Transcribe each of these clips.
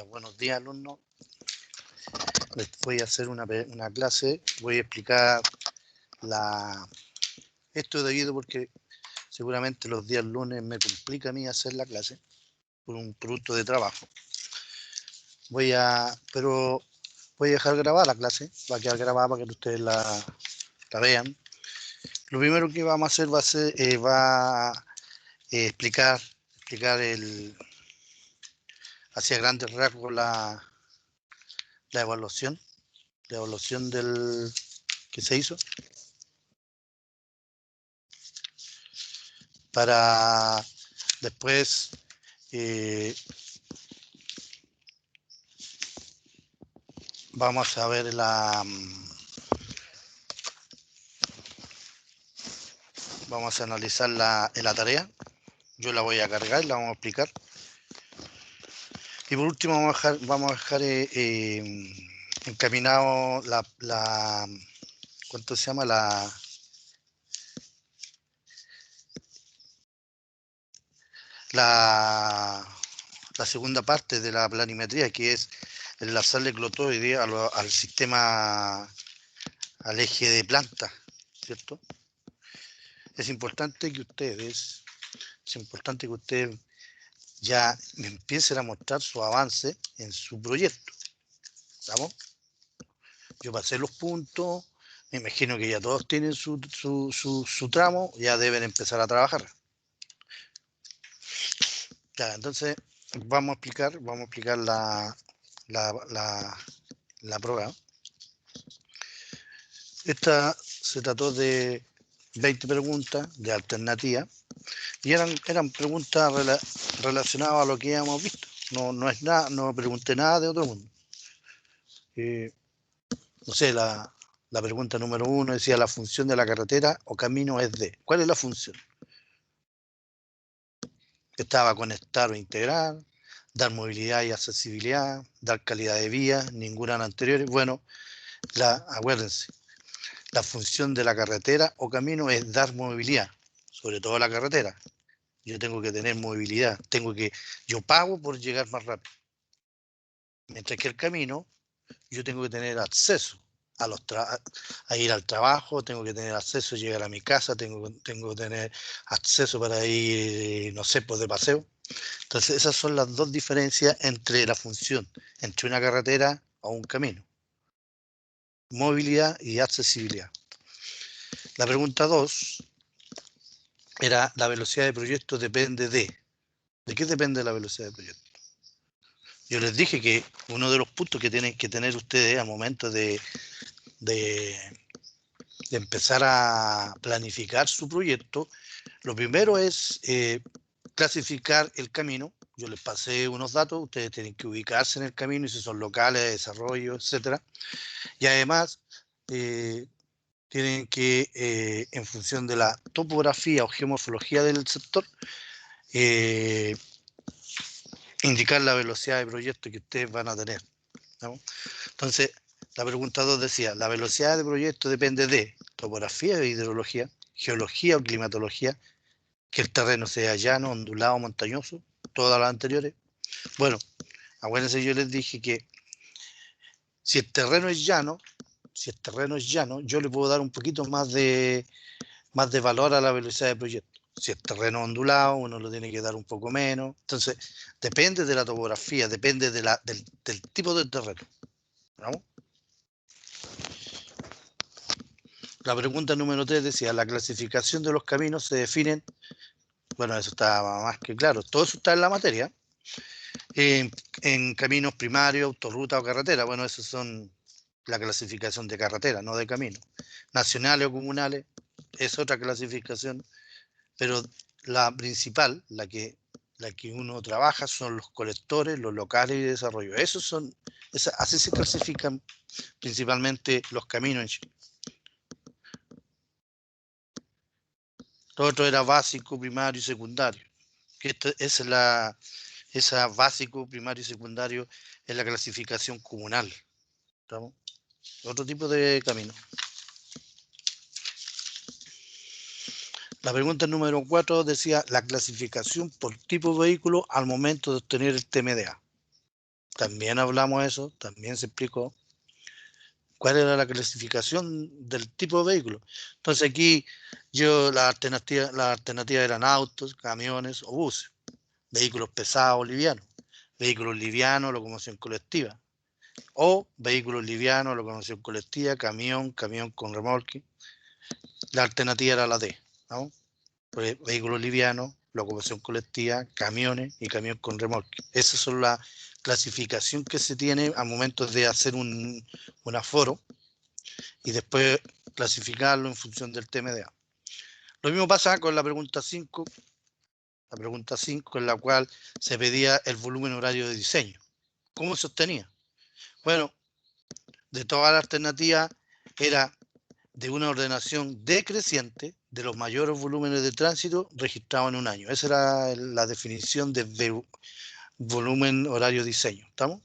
Buenos días, alumnos. Les voy a hacer una clase. Voy a explicar esto debido porque seguramente los días lunes me complica a mí hacer la clase por un producto de trabajo. Pero voy a dejar grabar la clase, va a quedar grabada para que ustedes la vean. Lo primero que vamos a hacer va a explicar hacia grandes rasgos la evaluación del que se hizo, para después vamos a ver vamos a analizar la tarea. Yo la voy a cargar, la vamos a explicar. Y por último vamos a dejar encaminado ¿cuánto se llama? La segunda parte de la planimetría, que es enlazarle clotoide al sistema, al eje de planta, ¿cierto? Es importante que ustedes ya empiecen a mostrar su avance en su proyecto. ¿Estamos? Yo pasé los puntos, me imagino que ya todos tienen su tramo, ya deben empezar a trabajar. Ya, entonces vamos a explicar la prueba. Esta se trató de 20 preguntas de alternativa y eran preguntas relacionadas a lo que ya hemos visto. No es nada, no pregunté nada de otro mundo. No sé, la pregunta número 1 decía: la función de la carretera o camino es de. ¿Cuál es la función? Estaba conectar o integrar, dar movilidad y accesibilidad, dar calidad de vía, ninguna de las anteriores. Bueno, acuérdense, la función de la carretera o camino es dar movilidad, sobre todo la carretera. Yo tengo que tener movilidad, yo pago por llegar más rápido. Mientras que el camino, yo tengo que tener acceso a ir al trabajo, tengo que tener acceso a llegar a mi casa, tengo que tener acceso para ir, no sé, pues de paseo. Entonces esas son las dos diferencias entre la función, entre una carretera o un camino: movilidad y accesibilidad. La pregunta 2 era: la velocidad de proyecto depende de. ¿De qué depende la velocidad de proyecto? Yo les dije que uno de los puntos que tienen que tener ustedes al momento de empezar a planificar su proyecto, lo primero es clasificar el camino. Yo les pasé unos datos, ustedes tienen que ubicarse en el camino, y si son locales, de desarrollo, etcétera. Y además tienen que, en función de la topografía o geomorfología del sector, indicar la velocidad de proyecto que ustedes van a tener, ¿no? Entonces, la pregunta 2 decía: la velocidad de proyecto depende de topografía e hidrología, geología o climatología, que el terreno sea llano, ondulado o montañoso, todas las anteriores. Bueno, acuérdense, yo les dije que si el terreno es llano, yo le puedo dar un poquito más de valor a la velocidad de proyecto. Si es terreno ondulado, uno lo tiene que dar un poco menos. Entonces, depende de la topografía, depende del tipo de terreno, ¿no? La pregunta número 3 decía: la clasificación de los caminos se definen. Bueno, eso está más que claro. Todo eso está en la materia. En caminos primarios, autorruta o carretera. Bueno, esos son la clasificación de carretera, no de camino. Nacionales o comunales es otra clasificación, pero la principal, la que uno trabaja, son los colectores, los locales y de desarrollo. Así se clasifican principalmente los caminos en Chile. Lo otro era básico, primario y secundario. Esa básico, primario y secundario es la clasificación comunal. ¿Estamos? Otro tipo de camino. La pregunta número 4 decía: la clasificación por tipo de vehículo al momento de obtener el TMDA. También hablamos de eso, también se explicó cuál era la clasificación del tipo de vehículo. Entonces aquí las alternativas eran autos, camiones o buses, vehículos pesados o livianos, vehículos livianos, locomoción colectiva, o vehículos livianos, locomoción colectiva, camión, camión con remolque. La alternativa era la D, ¿no? Pues, vehículos livianos, locomoción colectiva, camiones y camión con remolque. Esas son la clasificación que se tiene al momento de hacer un aforo y después clasificarlo en función del TMDA. Lo mismo pasa con la pregunta 5, en la cual se pedía el volumen horario de diseño. ¿Cómo se obtenía? Bueno, de todas las alternativas era de una ordenación decreciente de los mayores volúmenes de tránsito registrados en un año. Esa era la definición de volumen horario diseño. ¿Estamos?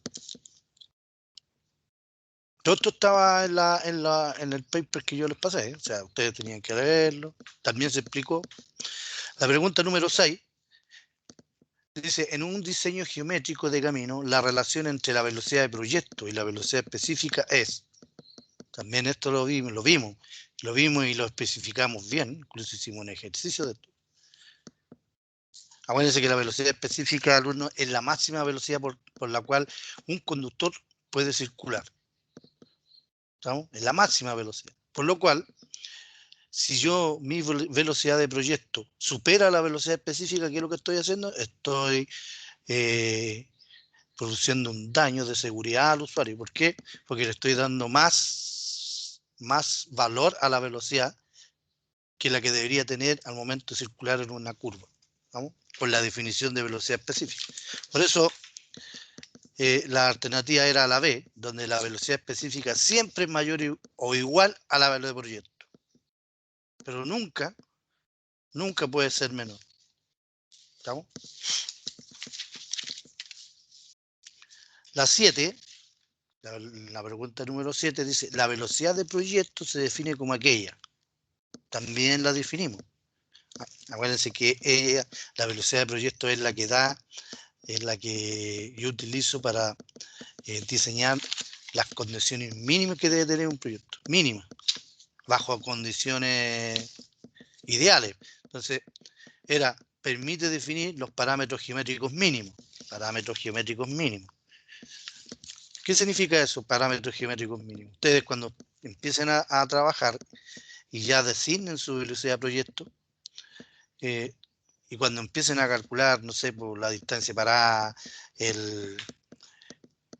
Todo esto estaba en el paper que yo les pasé, ¿eh? O sea, ustedes tenían que leerlo. También se explicó. La pregunta número 6 dice, en un diseño geométrico de camino, la relación entre la velocidad de proyecto y la velocidad específica es. También esto lo vimos y lo especificamos bien, incluso hicimos un ejercicio de esto. Acuérdense que la velocidad específica del alumno es la máxima velocidad por la cual un conductor puede circular. ¿Estamos? Es la máxima velocidad. Por lo cual, si yo mi velocidad de proyecto supera la velocidad específica, ¿qué es lo que estoy haciendo? Estoy produciendo un daño de seguridad al usuario. ¿Por qué? Porque le estoy dando más valor a la velocidad que la que debería tener al momento de circular en una curva. ¿Vamos? Por la definición de velocidad específica. Por eso, la alternativa era la B, donde la velocidad específica siempre es mayor o igual a la velocidad de proyecto. Pero nunca puede ser menor. ¿Estamos? La 7, la pregunta número 7 dice, la velocidad de proyecto se define como aquella. También la definimos. Acuérdense que la velocidad de proyecto es la que yo utilizo para diseñar las condiciones mínimas que debe tener un proyecto. Mínimas. Bajo condiciones ideales. Entonces, permite definir los parámetros geométricos mínimos. Parámetros geométricos mínimos. ¿Qué significa eso? Parámetros geométricos mínimos. Ustedes cuando empiecen a trabajar y ya designen su velocidad de proyecto, y cuando empiecen a calcular, no sé, por la distancia parada, el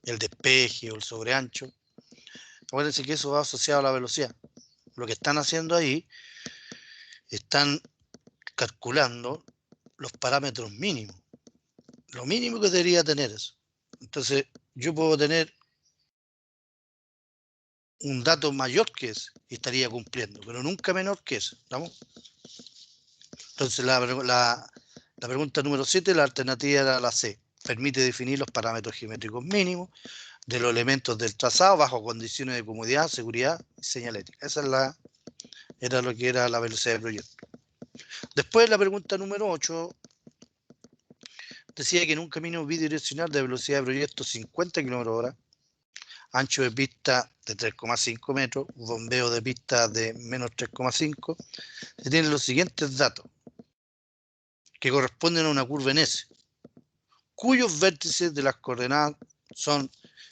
despeje o el sobreancho, acuérdense que eso va asociado a la velocidad. Lo que están haciendo ahí, están calculando los parámetros mínimos. Lo mínimo que debería tener eso. Entonces, yo puedo tener un dato mayor que ese y estaría cumpliendo, pero nunca menor que ese. ¿Estamos? Entonces, la pregunta número 7, la alternativa era la C. Permite definir los parámetros geométricos mínimos de los elementos del trazado bajo condiciones de comodidad, seguridad y señalética. Esa era lo que era la velocidad de proyecto. Después, la pregunta número 8 decía que en un camino bidireccional de velocidad de proyecto 50 km/h, ancho de pista de 3,5 metros, bombeo de pista de menos 3,5, se tienen los siguientes datos, que corresponden a una curva en S, cuyos vértices de las coordenadas son,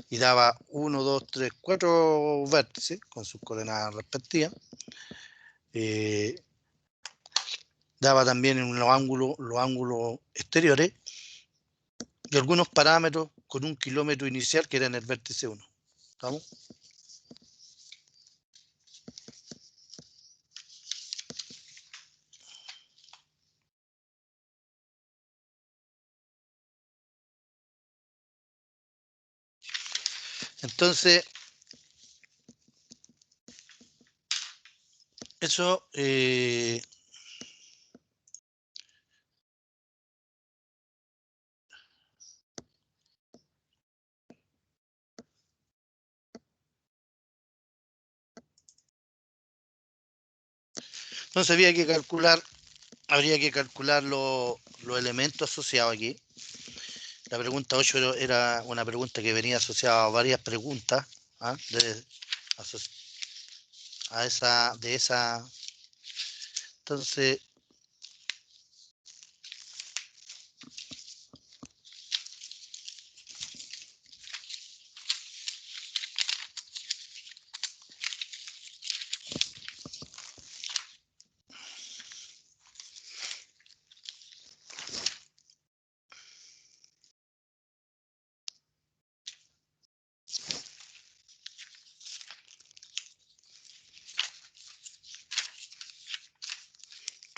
y daba 1, 2, 3, 4 vértices con sus coordenadas respectivas, daba también en los ángulos exteriores y algunos parámetros con un kilómetro inicial que era en el vértice 1. ¿Estamos? Entonces, eso entonces habría que calcular los elementos asociados aquí. La pregunta 8 era una pregunta que venía asociada a varias preguntas, ¿ah? A esa, de esa. Entonces,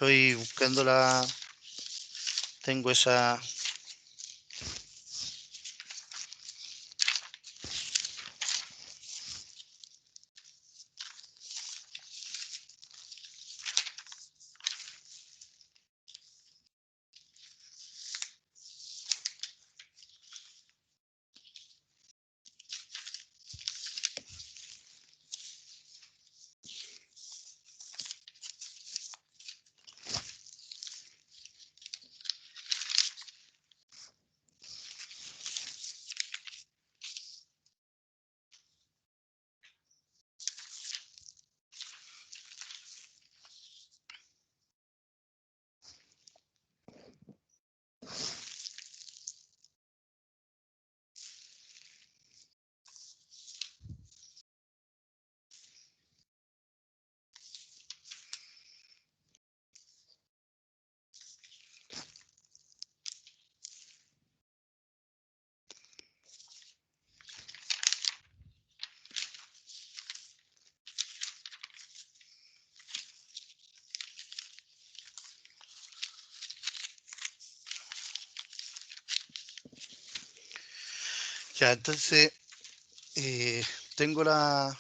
estoy buscando tengo esa. Ya, entonces, tengo la,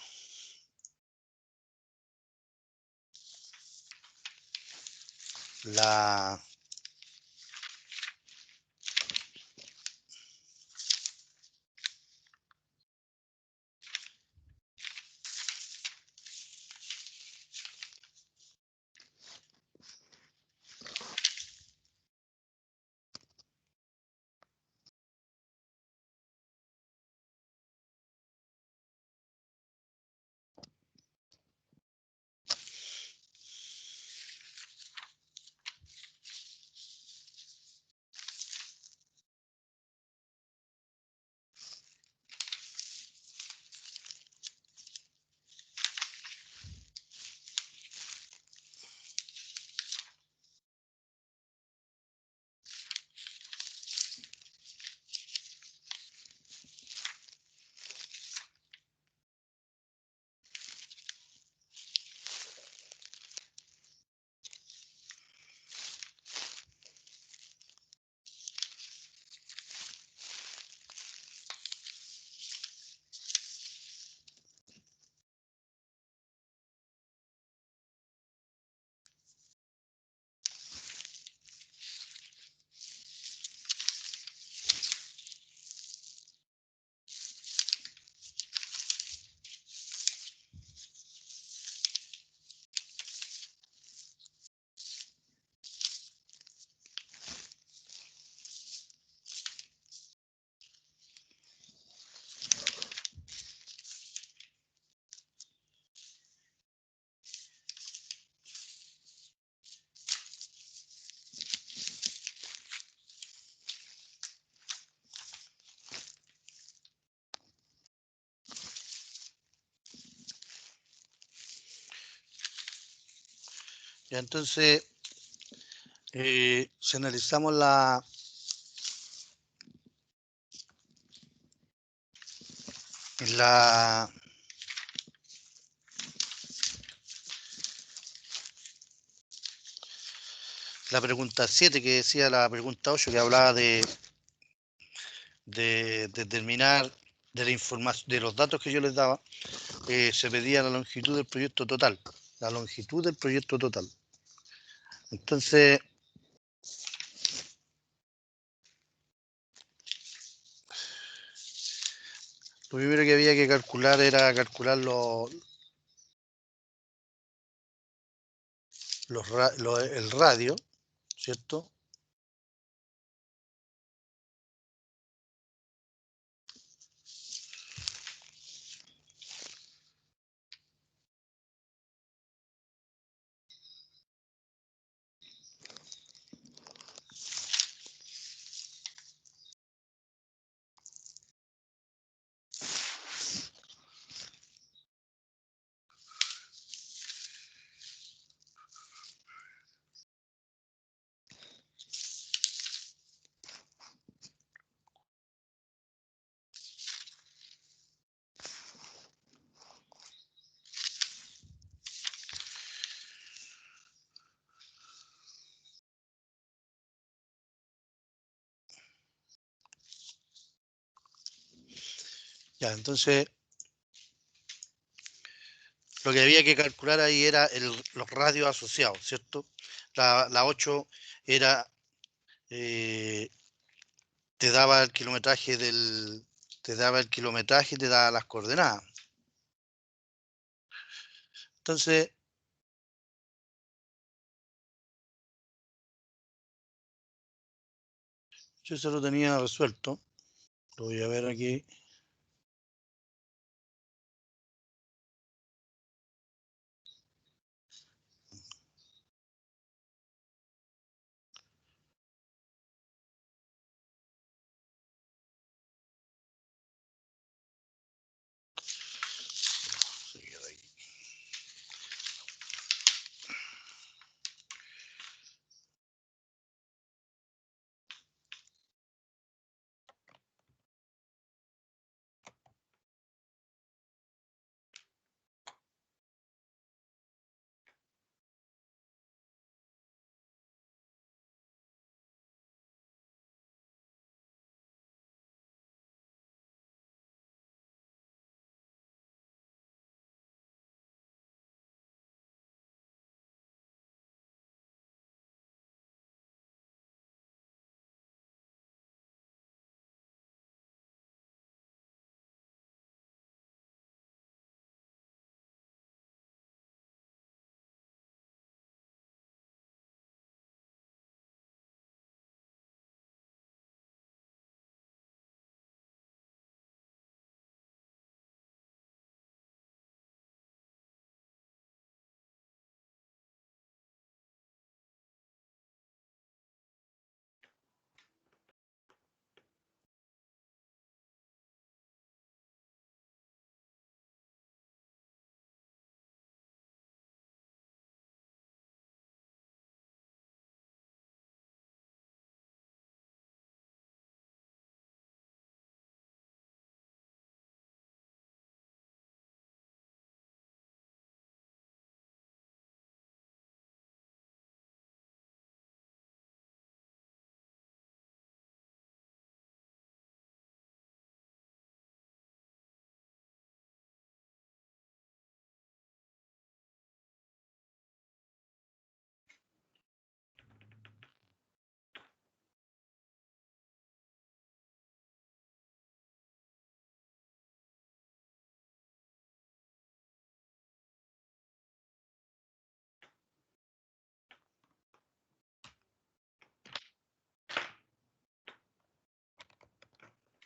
ya entonces, si analizamos la, la pregunta 7 que decía la pregunta 8 que hablaba de determinar de la información, de los datos que yo les daba, se pedía la longitud del proyecto total, la longitud del proyecto total. Entonces, lo primero que había que calcular era calcular el radio, ¿cierto? Ya, entonces, lo que había que calcular ahí era los radios asociados, ¿cierto? La 8 era, eh, te daba el kilometraje te daba el kilometraje y te daba las coordenadas. Entonces, yo eso lo tenía resuelto. Lo voy a ver aquí.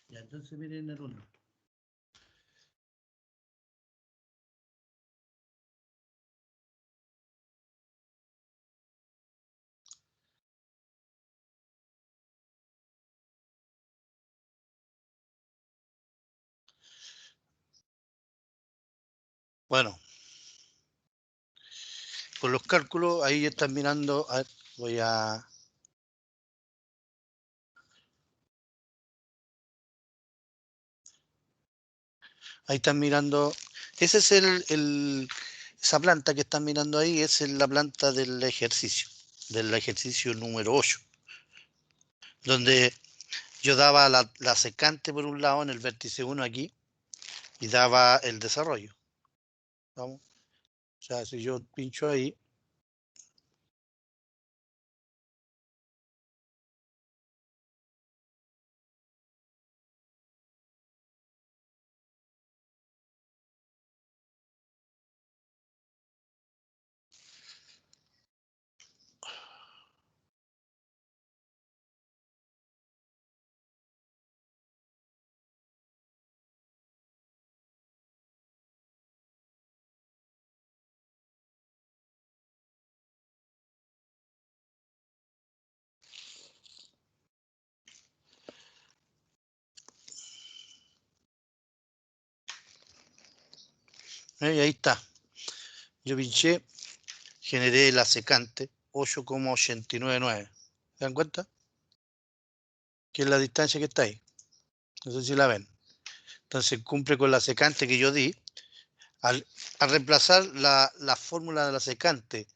Ya, entonces miren el 1. Bueno, con los cálculos, ahí están mirando, a ver, voy a... Ahí están mirando, ese es esa planta que están mirando ahí, es la planta del ejercicio número 8, donde yo daba la secante por un lado en el vértice 1 aquí y daba el desarrollo. ¿Vamos? O sea, si yo pincho ahí, y ahí está. Yo pinché, generé la secante 8,899. ¿Se dan cuenta? Que es la distancia que está ahí. No sé si la ven. Entonces cumple con la secante que yo di. Al reemplazar la fórmula de la secante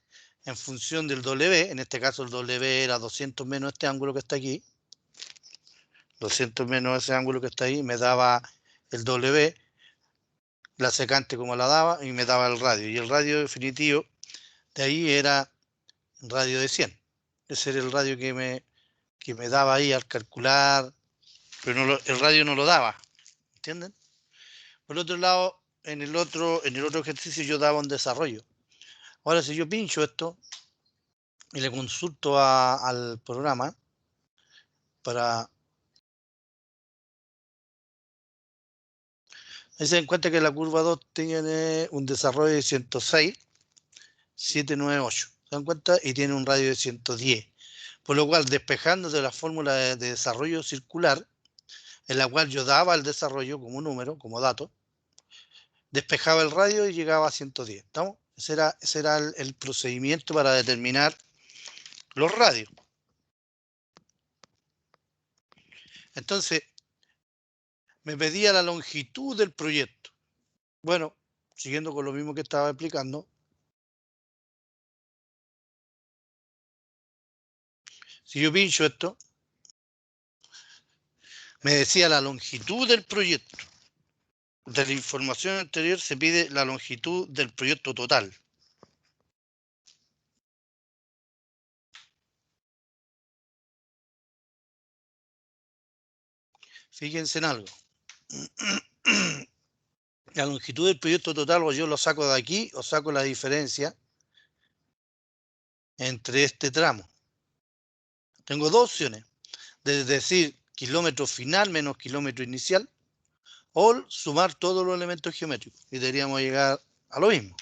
en función del W, en este caso el W era 200 menos este ángulo que está aquí, 200 menos ese ángulo que está ahí, me daba el W, la secante como la daba, y me daba el radio. Y el radio definitivo de ahí era radio de 100. Ese era el radio que me daba ahí al calcular, pero el radio no lo daba, ¿entienden? Por otro lado, en el otro ejercicio yo daba un desarrollo. Ahora, si yo pincho esto y le consulto al programa para... Ahí se dan cuenta que la curva 2 tiene un desarrollo de 106,798. ¿Se dan cuenta? Y tiene un radio de 110. Por lo cual, despejando de la fórmula de desarrollo circular, en la cual yo daba el desarrollo como número, como dato, despejaba el radio y llegaba a 110. ¿Estamos? Ese era el procedimiento para determinar los radios. Entonces, me pedía la longitud del proyecto. Bueno, siguiendo con lo mismo que estaba explicando, si yo pincho esto, me decía la longitud del proyecto. De la información anterior se pide la longitud del proyecto total. Fíjense en algo. La longitud del proyecto total, o yo lo saco de aquí, o saco la diferencia entre este tramo. Tengo dos opciones, de decir kilómetro final menos kilómetro inicial, o sumar todos los elementos geométricos, y deberíamos llegar a lo mismo.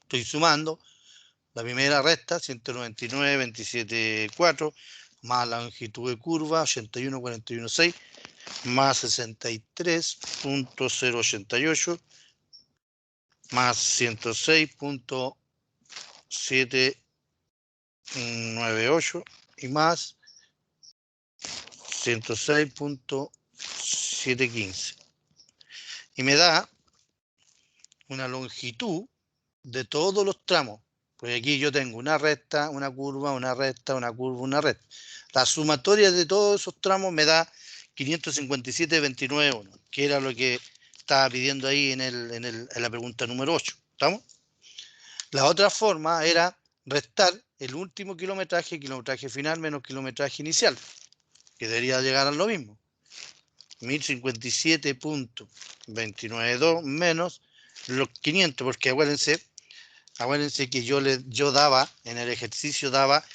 Estoy sumando la primera recta, 199,27,4, más la longitud de curva, 81,41,6, más 63,088, más 106,798 y más 106,715. Y me da una longitud de todos los tramos. Pues aquí yo tengo una recta, una curva, una recta, una curva, una recta. La sumatoria de todos esos tramos me da 557,29,1, que era lo que estaba pidiendo ahí en la pregunta número 8. ¿Estamos? La otra forma era restar el último kilometraje final menos kilometraje inicial, que debería llegar a lo mismo. 1057,292 menos los 500, porque acuérdense que yo daba, en el ejercicio daba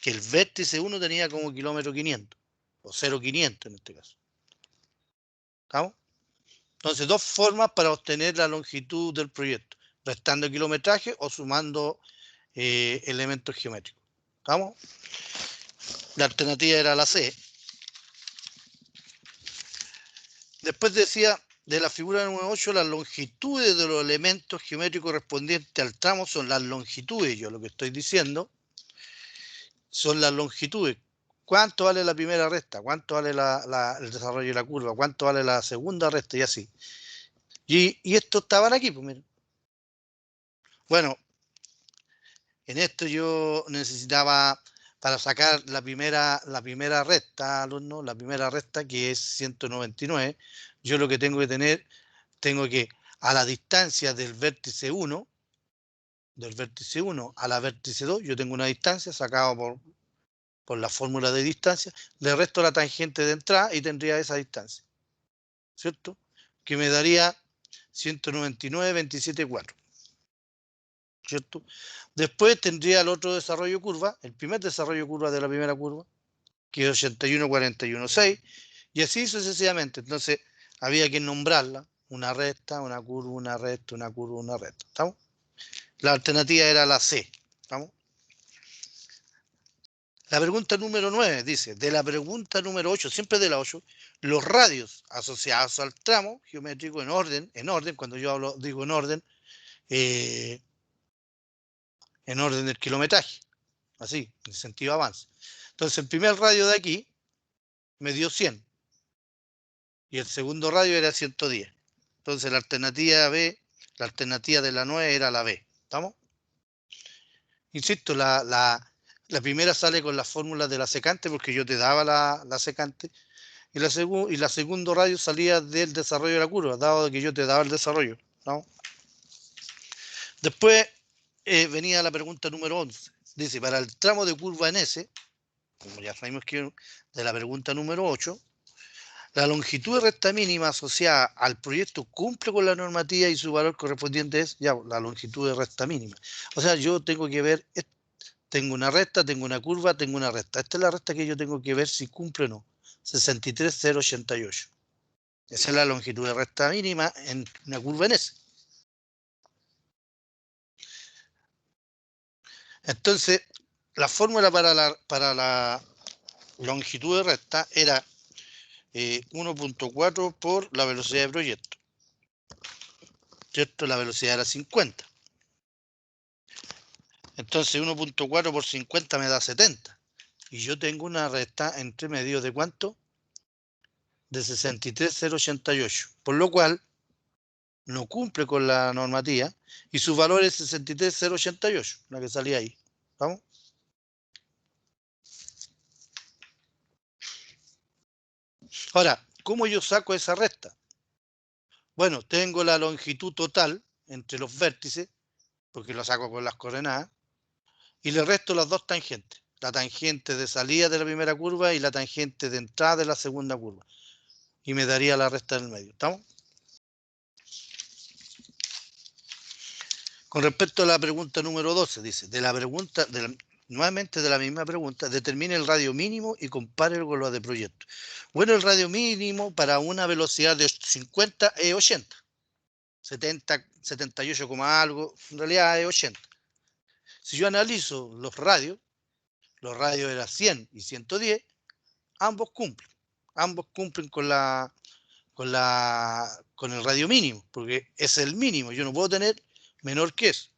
que el vértice 1 tenía como kilómetro 500, o 0,500 en este caso. ¿Estamos? Entonces, dos formas para obtener la longitud del proyecto, restando kilometraje o sumando elementos geométricos. ¿Estamos? La alternativa era la C. Después decía, de la figura número 8, las longitudes de los elementos geométricos correspondientes al tramo son las longitudes. Yo lo que estoy diciendo son las longitudes. ¿Cuánto vale la primera recta? ¿Cuánto vale el desarrollo de la curva? ¿Cuánto vale la segunda recta? Y así. Y estos estaban aquí, pues miren. Bueno, en esto yo necesitaba, para sacar la primera recta, alumnos, la primera recta, que es 199, yo lo que tengo que tener, a la distancia del vértice 1, a la vértice 2, yo tengo una distancia sacada por la fórmula de distancia, le resto la tangente de entrada y tendría esa distancia, ¿cierto? Que me daría 199,27,4, ¿cierto? Después tendría el otro desarrollo curva, el primer desarrollo curva de la primera curva, que es 81,41,6, y así sucesivamente. Entonces, había que nombrarla, una recta, una curva, una recta, una curva, una recta. ¿Estamos? La alternativa era la C. ¿Estamos? La pregunta número 9 dice, de la pregunta número 8, siempre de la 8, los radios asociados al tramo geométrico en orden, cuando yo digo en orden del kilometraje, así, en sentido avance. Entonces, el primer radio de aquí me dio 100 y el segundo radio era 110. Entonces, la alternativa B, la alternativa de la 9 era la B. ¿Estamos? Insisto, la primera sale con las fórmulas de la secante, porque yo te daba la secante, y la segundo radio salía del desarrollo de la curva, dado que yo te daba el desarrollo, ¿no? Después venía la pregunta número 11. Dice, para el tramo de curva en S, como ya sabemos que de la pregunta número 8, la longitud de recta mínima asociada al proyecto cumple con la normativa y su valor correspondiente es ya la longitud de recta mínima. O sea, yo tengo que ver, tengo una recta, tengo una curva, tengo una recta. Esta es la recta que yo tengo que ver si cumple o no. 63,088. Esa es la longitud de recta mínima en una curva en S. Entonces, la fórmula para la longitud de recta era 1.4 por la velocidad de proyecto, ¿cierto? La velocidad era 50. Entonces 1.4 por 50 me da 70. Y yo tengo una recta entre medio de ¿cuánto? De 63,088. Por lo cual no cumple con la normativa y su valor es 63,088, la que salía ahí. ¿Vamos? Ahora, ¿cómo yo saco esa recta? Bueno, tengo la longitud total entre los vértices, porque lo saco con las coordenadas, y le resto las dos tangentes. La tangente de salida de la primera curva y la tangente de entrada de la segunda curva. Y me daría la recta en el medio. ¿Estamos? Con respecto a la pregunta número 12, dice, nuevamente de la misma pregunta, determine el radio mínimo y compare con lo de proyecto. Bueno, el radio mínimo para una velocidad de 50 es 80. 70, 78, algo, en realidad es 80. Si yo analizo los radios eran 100 y 110, ambos cumplen. Ambos cumplen con el radio mínimo, porque es el mínimo, yo no puedo tener menor que eso.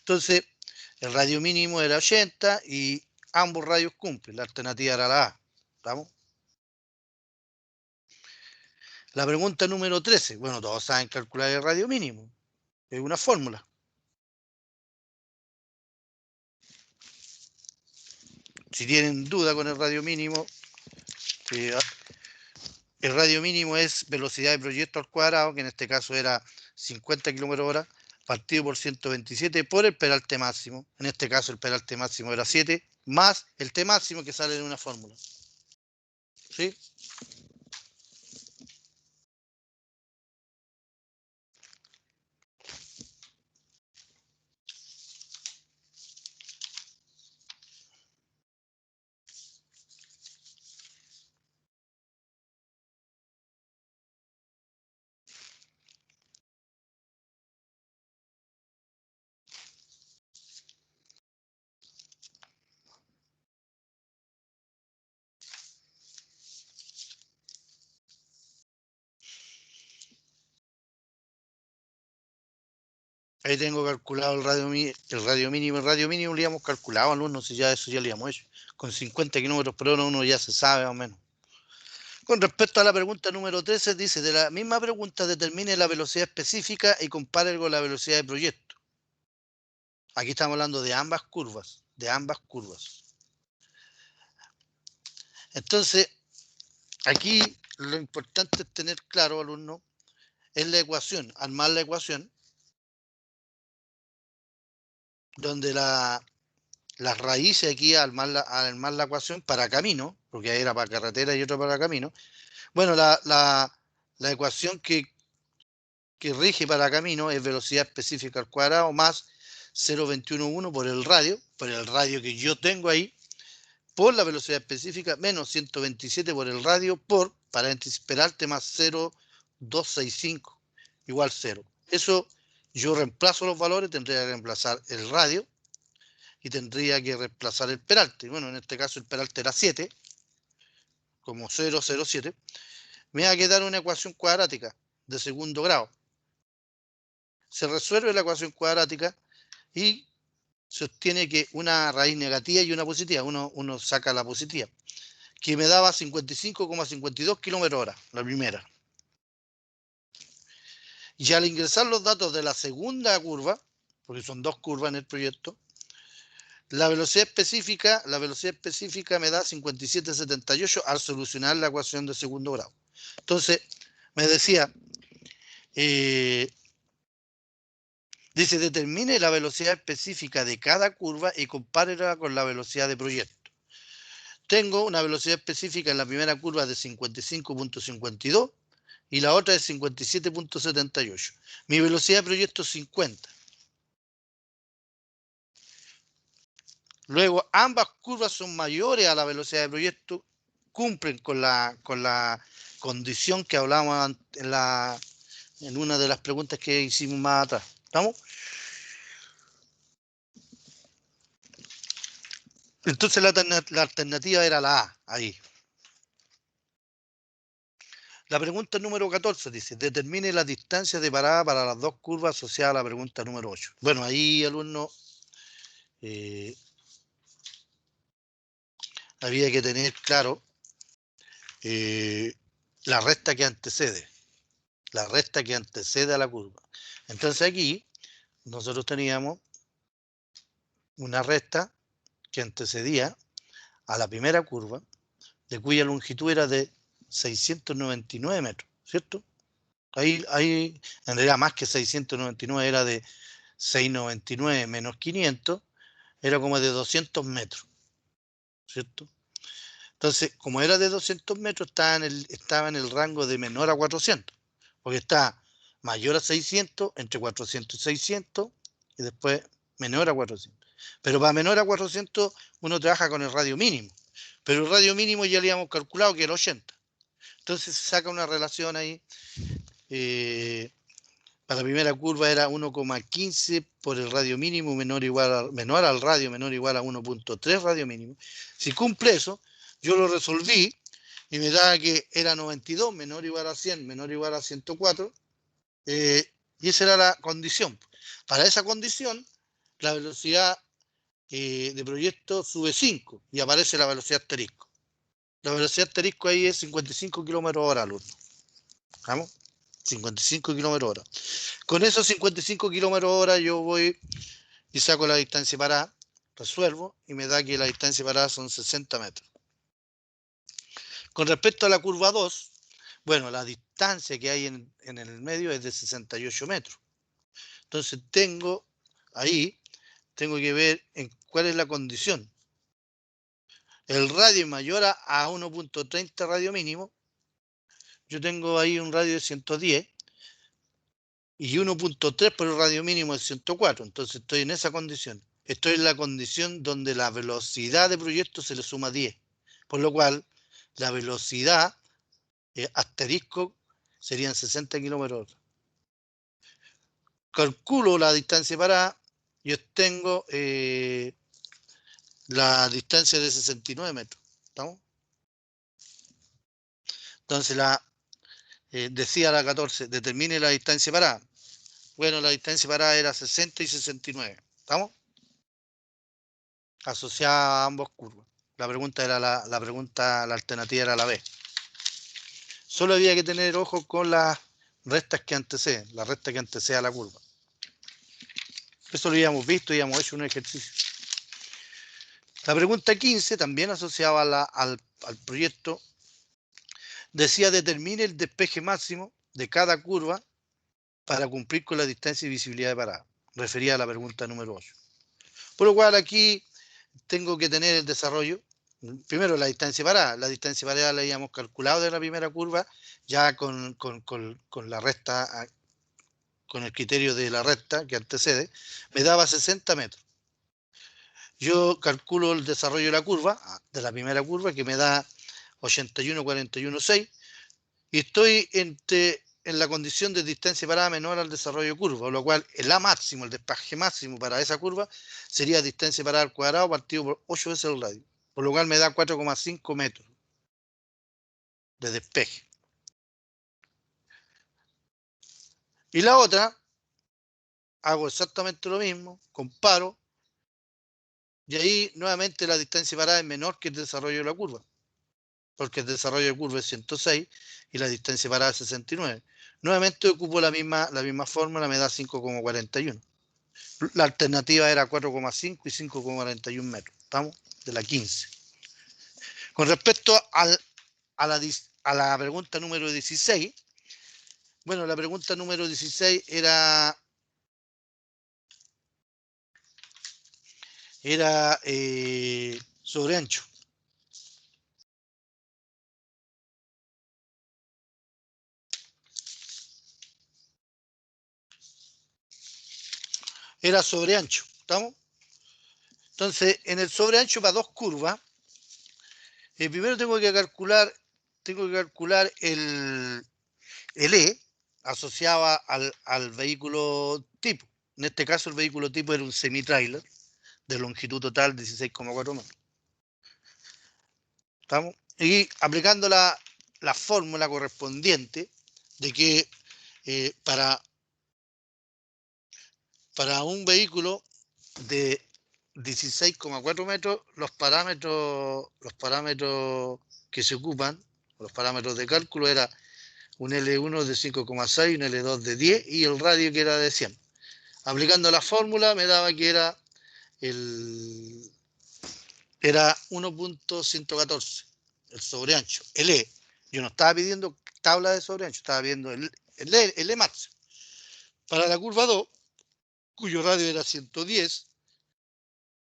Entonces, el radio mínimo era 80 y ambos radios cumplen. La alternativa era la A. ¿Estamos? La pregunta número 13. Bueno, todos saben calcular el radio mínimo. Es una fórmula. Si tienen duda con el radio mínimo, eh, el radio mínimo es velocidad de proyecto al cuadrado, que en este caso era 50 km/h, partido por 127 por el peralte máximo. En este caso el peralte máximo era 7, más el T máximo que sale en una fórmula. ¿Sí? Ahí tengo calculado el radio mínimo. El radio mínimo lo habíamos calculado, alumnos, y ya eso ya lo habíamos hecho. Con 50 km/h uno ya se sabe más o menos. Con respecto a la pregunta número 13, dice, de la misma pregunta determine la velocidad específica y compare con la velocidad de proyecto. Aquí estamos hablando de ambas curvas, Entonces, aquí lo importante es tener claro, alumno, es la ecuación, armar la ecuación, donde las raíces aquí, armar la ecuación para camino, porque ahí era para carretera y otra para camino. Bueno, la ecuación que rige para camino es velocidad específica al cuadrado más 0,211 por el radio que yo tengo ahí, por la velocidad específica, menos 127 por el radio, por paréntesis peralte más 0,265 igual 0. Eso yo reemplazo los valores, tendría que reemplazar el radio y tendría que reemplazar el peralte. Bueno, en este caso el peralte era 7, como 0,07. Me va a quedar una ecuación cuadrática de segundo grado. Se resuelve la ecuación cuadrática y se obtiene que una raíz negativa y una positiva. Uno saca la positiva, que me daba 55,52 km/h, la primera. Y al ingresar los datos de la segunda curva, porque son dos curvas en el proyecto, La velocidad específica me da 57,78 al solucionar la ecuación de segundo grado. Entonces, me decía, dice, determine la velocidad específica de cada curva y compárela con la velocidad de proyecto. Tengo una velocidad específica en la primera curva de 55,52 y la otra de 57,78. Mi velocidad de proyecto es 50. Luego, ambas curvas son mayores a la velocidad de proyecto, cumplen con la condición que hablábamos en una de las preguntas que hicimos más atrás. ¿Estamos? Entonces la alternativa era la A, ahí. La pregunta número 14 dice, determine la distancia de parada para las dos curvas asociadas a la pregunta número 8. Bueno, ahí, alumno, había que tener claro la recta que antecede. La recta que antecede a la curva. Entonces aquí nosotros teníamos una recta que antecedía a la primera curva, de cuya longitud era de 699 metros, ¿cierto? Ahí en realidad más que 699 era de 699 menos 500, era como de 200 metros, ¿cierto? Entonces, como era de 200 metros, estaba en el rango de menor a 400, porque está mayor a 600, entre 400 y 600, y después menor a 400. Pero para menor a 400 uno trabaja con el radio mínimo, pero el radio mínimo ya le habíamos calculado que era 80. Entonces se saca una relación ahí. Para la primera curva era 1,15 por el radio mínimo menor al radio menor o igual a 1,3 radio mínimo. Si cumple eso, yo lo resolví y me da que era 92 menor o igual a 100 menor o igual a 104, y esa era la condición. Para esa condición, la velocidad de proyecto sube 5 y aparece la velocidad asterisco. La velocidad asterisco ahí es 55 km/h, alumno. ¿Vamos? 55 km/h. Con esos 55 km/h yo voy y saco la distancia parada, resuelvo y me da que la distancia parada son 60 metros. Con respecto a la curva 2, bueno, la distancia que hay en el medio es de 68 metros. Entonces tengo que ver en cuál es la condición. El radio mayor a 1,30 radio mínimo. Yo tengo ahí un radio de 110 y 1,3 por el radio mínimo de 104. Entonces estoy en esa condición. Estoy en la condición donde la velocidad de proyecto se le suma 10. Por lo cual, la velocidad asterisco serían 60 km/h. Calculo la distancia parada y obtengo la distancia de 69 metros. ¿Estamos? Entonces decía la 14, determine la distancia parada. Bueno, la distancia parada era 60 y 69. ¿Estamos? Asociada a ambos curvas. La pregunta era la alternativa era la B. Solo había que tener ojo con las rectas que anteceden, la recta que antecede a la curva. Eso lo habíamos visto y habíamos hecho un ejercicio. La pregunta 15, también asociada al proyecto, decía determine el despeje máximo de cada curva para cumplir con la distancia y visibilidad de parada. Refería a la pregunta número 8. Por lo cual aquí tengo que tener el desarrollo. Primero la distancia parada. La distancia parada la habíamos calculado de la primera curva, ya con la recta, con el criterio de la recta que antecede, me daba 60 metros. Yo calculo el desarrollo de la curva, de la primera curva, que me da 81,41,6, y estoy en la condición de distancia parada menor al desarrollo de curva, por lo cual el A máximo, el despeje máximo para esa curva, sería distancia parada al cuadrado partido por 8 veces el radio, por lo cual me da 4,5 metros de despeje. Y la otra, hago exactamente lo mismo, comparo, y ahí nuevamente la distancia parada es menor que el desarrollo de la curva, porque el desarrollo de curva es 106 y la distancia parada es 69. Nuevamente ocupo la misma fórmula, me da 5,41. La alternativa era 4,5 y 5,41 metros. ¿Estamos? De la 15. Con respecto a la pregunta número 16, bueno, la pregunta número 16 era sobre ancho. Era sobre ancho, ¿estamos? Entonces, en el sobre ancho para dos curvas, primero tengo que calcular el E asociado al vehículo tipo. En este caso, el vehículo tipo era un semi-trailer de longitud total 16,4 metros. ¿Estamos? Y aplicando la fórmula correspondiente de que para un vehículo de 16,4 metros, los parámetros que se ocupan, los parámetros de cálculo, era un L1 de 5,6, un L2 de 10 y el radio que era de 100. Aplicando la fórmula me daba que era 1.114, el sobreancho, el E. Yo no estaba pidiendo tabla de sobreancho, estaba pidiendo el E máximo. Para la curva 2, cuyo radio era 110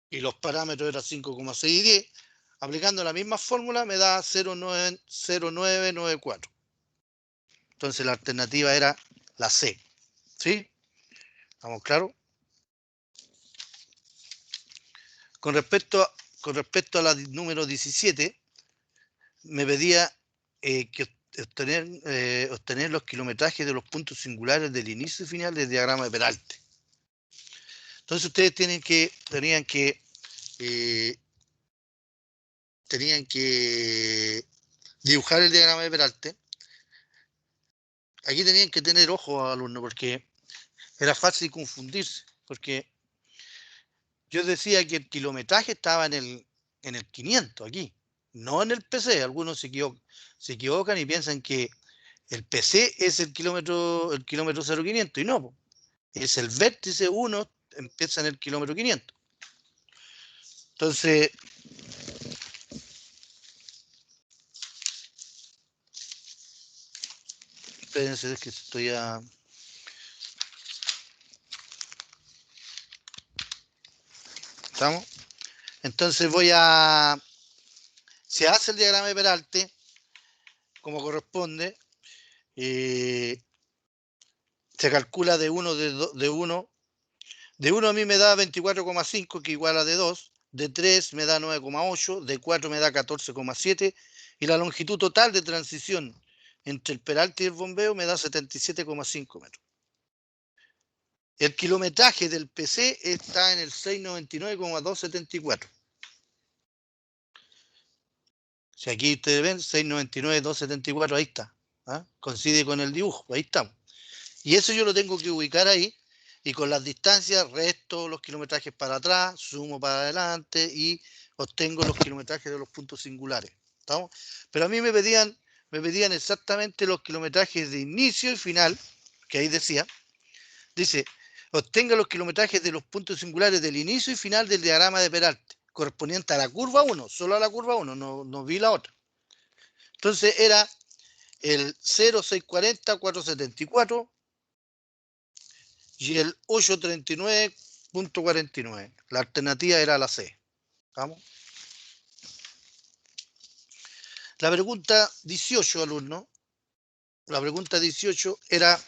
y los parámetros eran 5,6 y 10, aplicando la misma fórmula me da 0,994. Entonces la alternativa era la C. ¿Sí? ¿Estamos claros? Con respecto a la número 17, me pedía que obtener los kilometrajes de los puntos singulares del inicio y final del diagrama de Peralte. Entonces ustedes tenían que dibujar el diagrama de Peralte. Aquí tenían que tener ojo, alumnos, porque era fácil confundirse, porque yo decía que el kilometraje estaba en el 500 aquí, no en el PC. Algunos se equivocan y piensan que el PC es el kilómetro 0,500 y no, es el vértice 1, empieza en el kilómetro 500. Entonces, espérense, es que estoy a... ¿Estamos? Entonces se hace el diagrama de Peralte como corresponde, se calcula de 1 de 1 a mí me da 24,5, que igual a de 2, de 3 me da 9,8, de 4 me da 14,7 y la longitud total de transición entre el peralte y el bombeo me da 77,5 metros. El kilometraje del PC está en el 699,274. Si aquí ustedes ven, 699,274, ahí está. ¿Ah? Coincide con el dibujo, ahí estamos. Y eso yo lo tengo que ubicar ahí, y con las distancias resto los kilometrajes para atrás, sumo para adelante y obtengo los kilometrajes de los puntos singulares. ¿Estamos? Pero a mí me pedían exactamente los kilometrajes de inicio y final, que ahí dice, obtenga los kilometrajes de los puntos singulares del inicio y final del diagrama de Peralte, correspondiente a la curva 1, solo a la curva 1, no vi la otra. Entonces era el 0,640, 474 y el 839,49. La alternativa era la C. ¿Vamos? La pregunta 18, alumno, la pregunta 18 era: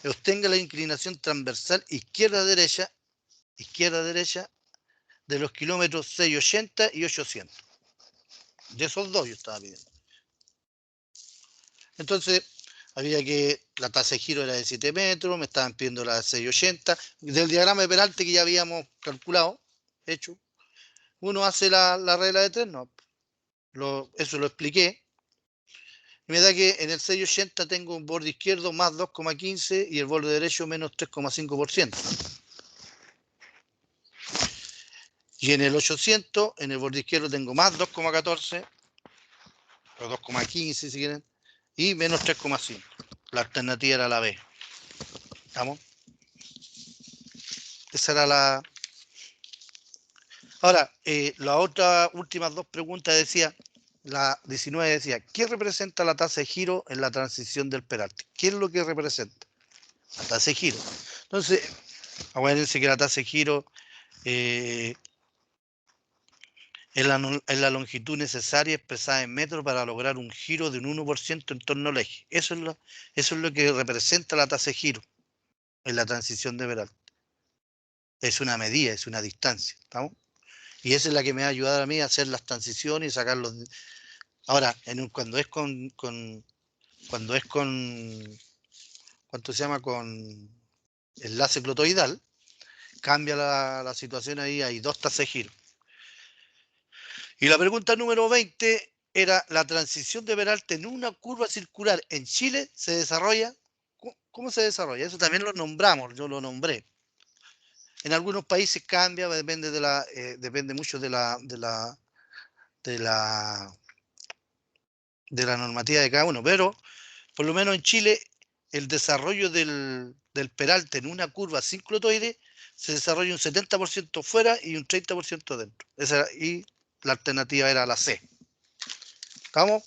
obtenga la inclinación transversal izquierda-derecha de los kilómetros 680 y 800. De esos dos yo estaba pidiendo. Entonces, había que, la tasa de giro era de 7 metros, me estaban pidiendo la de 680. Del diagrama de Peralte que ya habíamos calculado, hecho, uno hace la regla de 3, no. Eso lo expliqué. Y me da que en el 680 tengo un borde izquierdo más 2,15 y el borde derecho menos 3,5%. Y en el 800, en el borde izquierdo tengo más 2,14 o 2,15 si quieren, y menos 3,5. La alternativa era la B. ¿Estamos? Esa era la... Ahora, las otras últimas dos preguntas decía, la 19 decía, ¿qué representa la tasa de giro en la transición del Peralta? ¿Qué es lo que representa? La tasa de giro. Entonces, acuérdense que la tasa de giro es la longitud necesaria expresada en metros para lograr un giro de un 1% en torno al eje. Eso es lo que representa la tasa de giro en la transición de Peralta. Es una medida, es una distancia. ¿Estamos? Y esa es la que me va a ayudar a mí a hacer las transiciones y sacar los... Ahora, cuando es cuando es con, ¿cuánto se llama? Con enlace clotoidal, cambia la situación ahí, hay dos tasas de giro. Y la pregunta número 20 era, ¿la transición de Peralta en una curva circular en Chile se desarrolla? ¿Cómo se desarrolla? Eso también lo nombramos, yo lo nombré. En algunos países cambia, depende mucho de la normativa de cada uno, pero por lo menos en Chile el desarrollo del Peralta en una curva sincrotoide se desarrolla un 70% fuera y un 30% dentro. Y la alternativa era la C. ¿Estamos?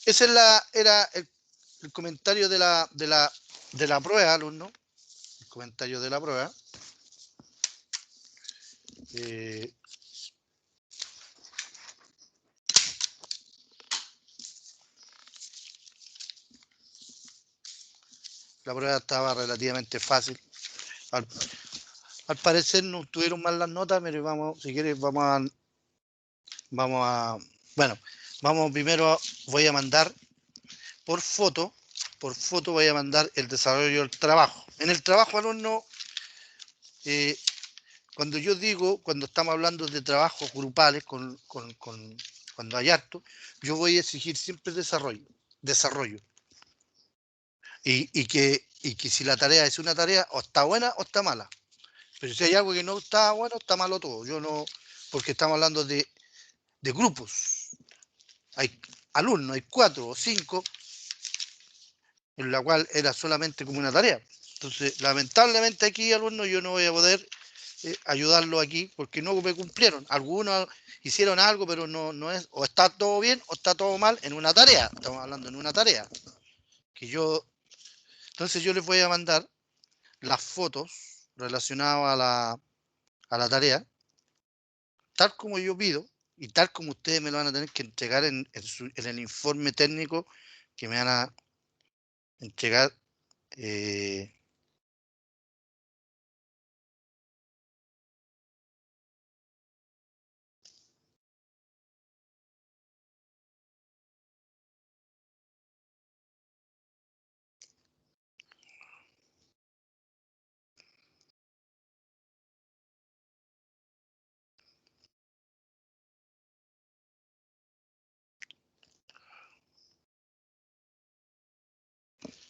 Ese era el comentario de la prueba, alumno. El comentario de la prueba. Eh, la prueba estaba relativamente fácil. Al, al parecer no tuvieron mal las notas, pero vamos, si quieres, bueno, vamos primero, voy a mandar por foto voy a mandar el desarrollo del trabajo. En el trabajo, alumno, cuando estamos hablando de trabajos grupales, cuando hay harto, yo voy a exigir siempre desarrollo. Y que si la tarea es una tarea, o está buena o está mala. Pero si hay algo que no está bueno, está malo todo. Yo no, porque estamos hablando de grupos. Hay alumnos, hay 4 o 5, en la cual era solamente como una tarea. Entonces, lamentablemente aquí, alumnos, yo no voy a poder ayudarlo aquí porque no me cumplieron. Algunos hicieron algo, pero no es, o está todo bien o está todo mal en una tarea. Estamos hablando en una tarea. Entonces yo les voy a mandar las fotos relacionadas a la tarea, tal como yo pido y tal como ustedes me lo van a tener que entregar en el informe técnico que me van a entregar. eh,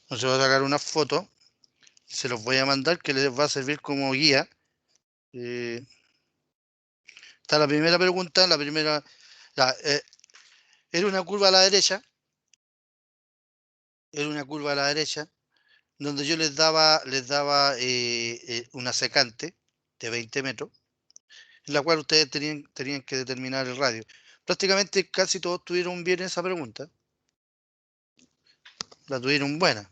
Entonces voy a sacar una foto y se los voy a mandar que les va a servir como guía. Eh, Está la primera pregunta, era una curva a la derecha, donde yo les daba una secante de 20 metros, en la cual ustedes tenían que determinar el radio. Prácticamente casi todos tuvieron bien esa pregunta, la tuvieron buena.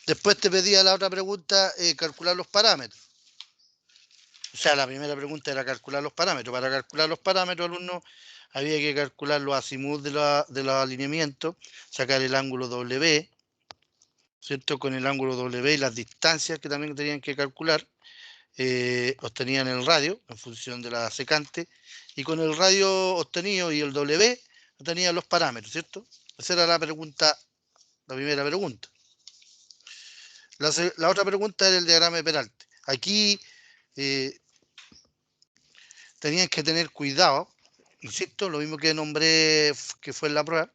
Después te pedía la otra pregunta, calcular los parámetros. O sea, la primera pregunta era calcular los parámetros. Para calcular los parámetros, alumnos, había que calcular los azimuth de los alineamientos, sacar el ángulo W, ¿cierto? Con el ángulo W y las distancias que también tenían que calcular, obtenían el radio en función de la secante, y con el radio obtenido y el W obtenían los parámetros, ¿cierto? Esa era la pregunta, la primera pregunta. La otra pregunta era el diagrama de Peralta. Aquí tenían que tener cuidado, insisto, lo mismo que nombré que fue en la prueba,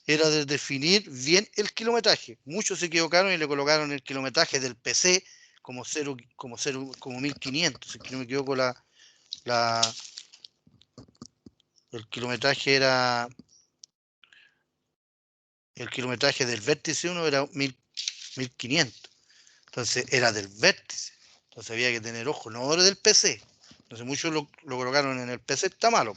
era de definir bien el kilometraje. Muchos se equivocaron y le colocaron el kilometraje del PC como 1500, si no me equivoco, el kilometraje era, el kilometraje del vértice 1 era 1500. Entonces era del vértice. Entonces había que tener ojo, no era del PC. Entonces muchos lo colocaron en el PC, está malo.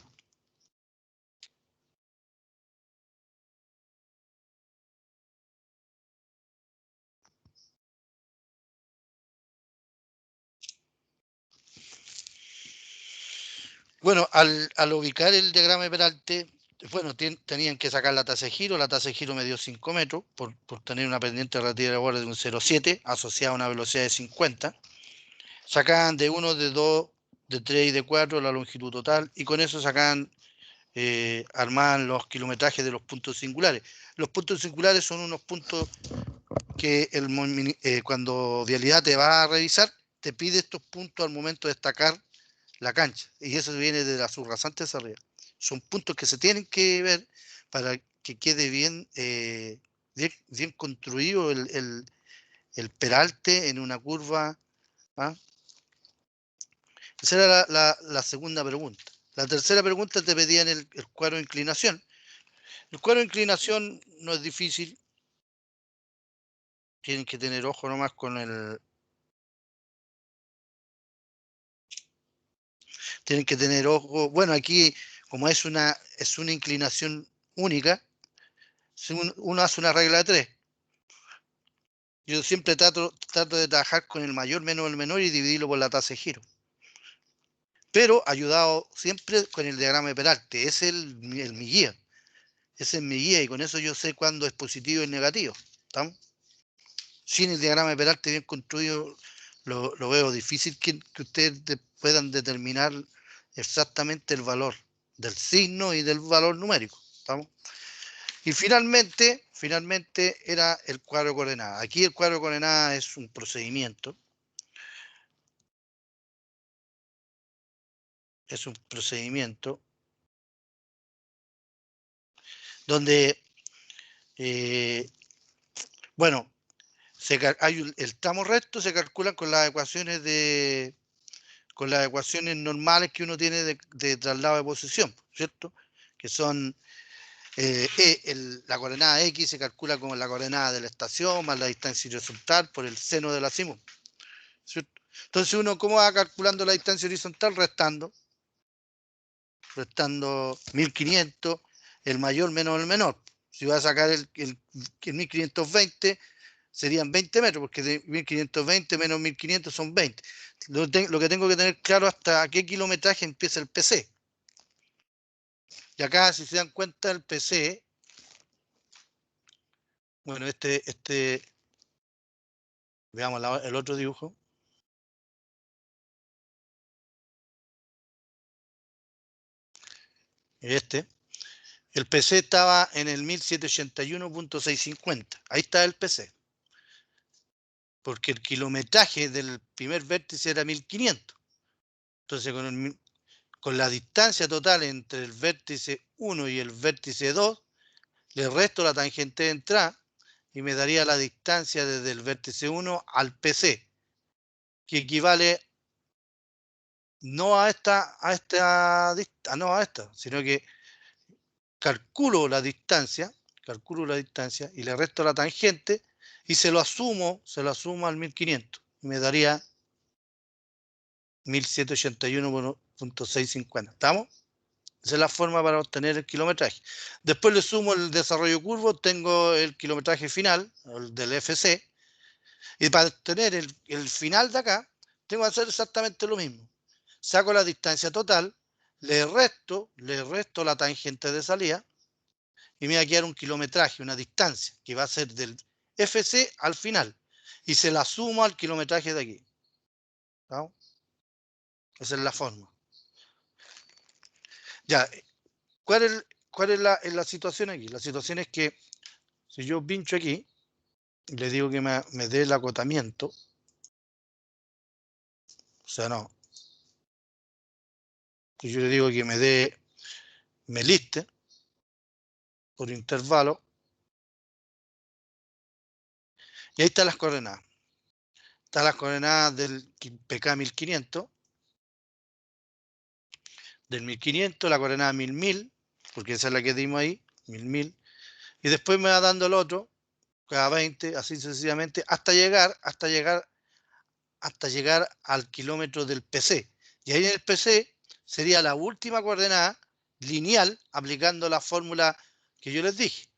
Bueno, al ubicar el diagrama de Peralte, bueno, tenían que sacar la tasa de giro me dio 5 metros por tener una pendiente relativa de borde de un 0,7 asociada a una velocidad de 50. Sacaban de 1, de 2, de 3 y de 4 la longitud total y con eso sacaban, armaban los kilometrajes de los puntos singulares. Los puntos singulares son unos puntos que cuando Vialidad te va a revisar, te pide estos puntos al momento de destacar la cancha, y eso viene de la subrasante hacia arriba. Son puntos que se tienen que ver para que quede bien, bien construido el peralte en una curva. ¿Ah? Esa era la segunda pregunta. La tercera pregunta te pedían el cuadro de inclinación. El cuadro de inclinación no es difícil. Tienen que tener ojo nomás con el... Tienen que tener ojo... Bueno, aquí, como es una inclinación única, si uno hace una regla de 3. Yo siempre trato de trabajar con el mayor menos el menor y dividirlo por la tasa de giro. Pero ayudado siempre con el diagrama de Peralte. Ese es mi guía. Ese es mi guía y con eso yo sé cuándo es positivo y negativo. ¿Estamos? Sin el diagrama de Peralte bien construido, lo veo difícil que ustedes puedan determinar exactamente el valor del signo y del valor numérico. ¿Estamos? Y finalmente era el cuadro de coordenadas. Aquí el cuadro de coordenadas es un procedimiento. Es un procedimiento donde, bueno, el tramo recto se calcula con las ecuaciones normales que uno tiene de traslado de posición, ¿cierto? Que son la coordenada X se calcula como la coordenada de la estación más la distancia horizontal por el seno de la simul, ¿cierto? Entonces uno, ¿cómo va calculando la distancia horizontal? Restando 1500, el mayor menos el menor. Si va a sacar el 1520, serían 20 metros, porque de 1520 menos 1500 son 20. Lo que tengo que tener claro hasta qué kilometraje empieza el PC. Y acá, si se dan cuenta, el PC, bueno, veamos el otro dibujo. El PC estaba en el 1781.650. Ahí está el PC. Porque el kilometraje del primer vértice era 1500. Entonces, con la distancia total entre el vértice 1 y el vértice 2, le resto la tangente de entrada y me daría la distancia desde el vértice 1 al PC, que equivale no a esta, no a esta, sino que calculo la distancia y le resto la tangente y se lo asumo al 1500 y me daría 1781.650. ¿Estamos? Esa es la forma para obtener el kilometraje. Después le sumo el desarrollo curvo, tengo el kilometraje final, el del FC, y para obtener el final de acá, tengo que hacer exactamente lo mismo. Saco la distancia total, le resto la tangente de salida, y me va a quedar un kilometraje, una distancia, que va a ser del FC al final, y se la sumo al kilometraje de aquí. ¿No? Esa es la forma. Ya, ¿cuál es la situación aquí? La situación es que si yo pincho aquí, le digo que me dé el acotamiento, o sea, no, Entonces yo le digo que me liste por intervalo. Y ahí están las coordenadas. Están las coordenadas del PK 1500, del 1500, la coordenada 1000, porque esa es la que dimos ahí, 1000. Y después me va dando el otro, cada 20, así sucesivamente, hasta llegar al kilómetro del PC. Y ahí en el PC sería la última coordenada lineal, aplicando la fórmula que yo les dije.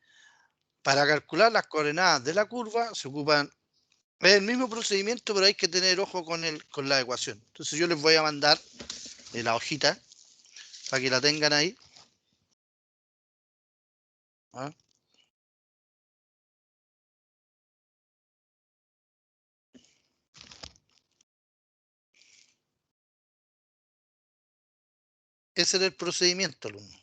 Para calcular las coordenadas de la curva se ocupan, es el mismo procedimiento, pero hay que tener ojo con la ecuación. Entonces yo les voy a mandar la hojita para que la tengan ahí. ¿Ah? Ese era el procedimiento, alumno.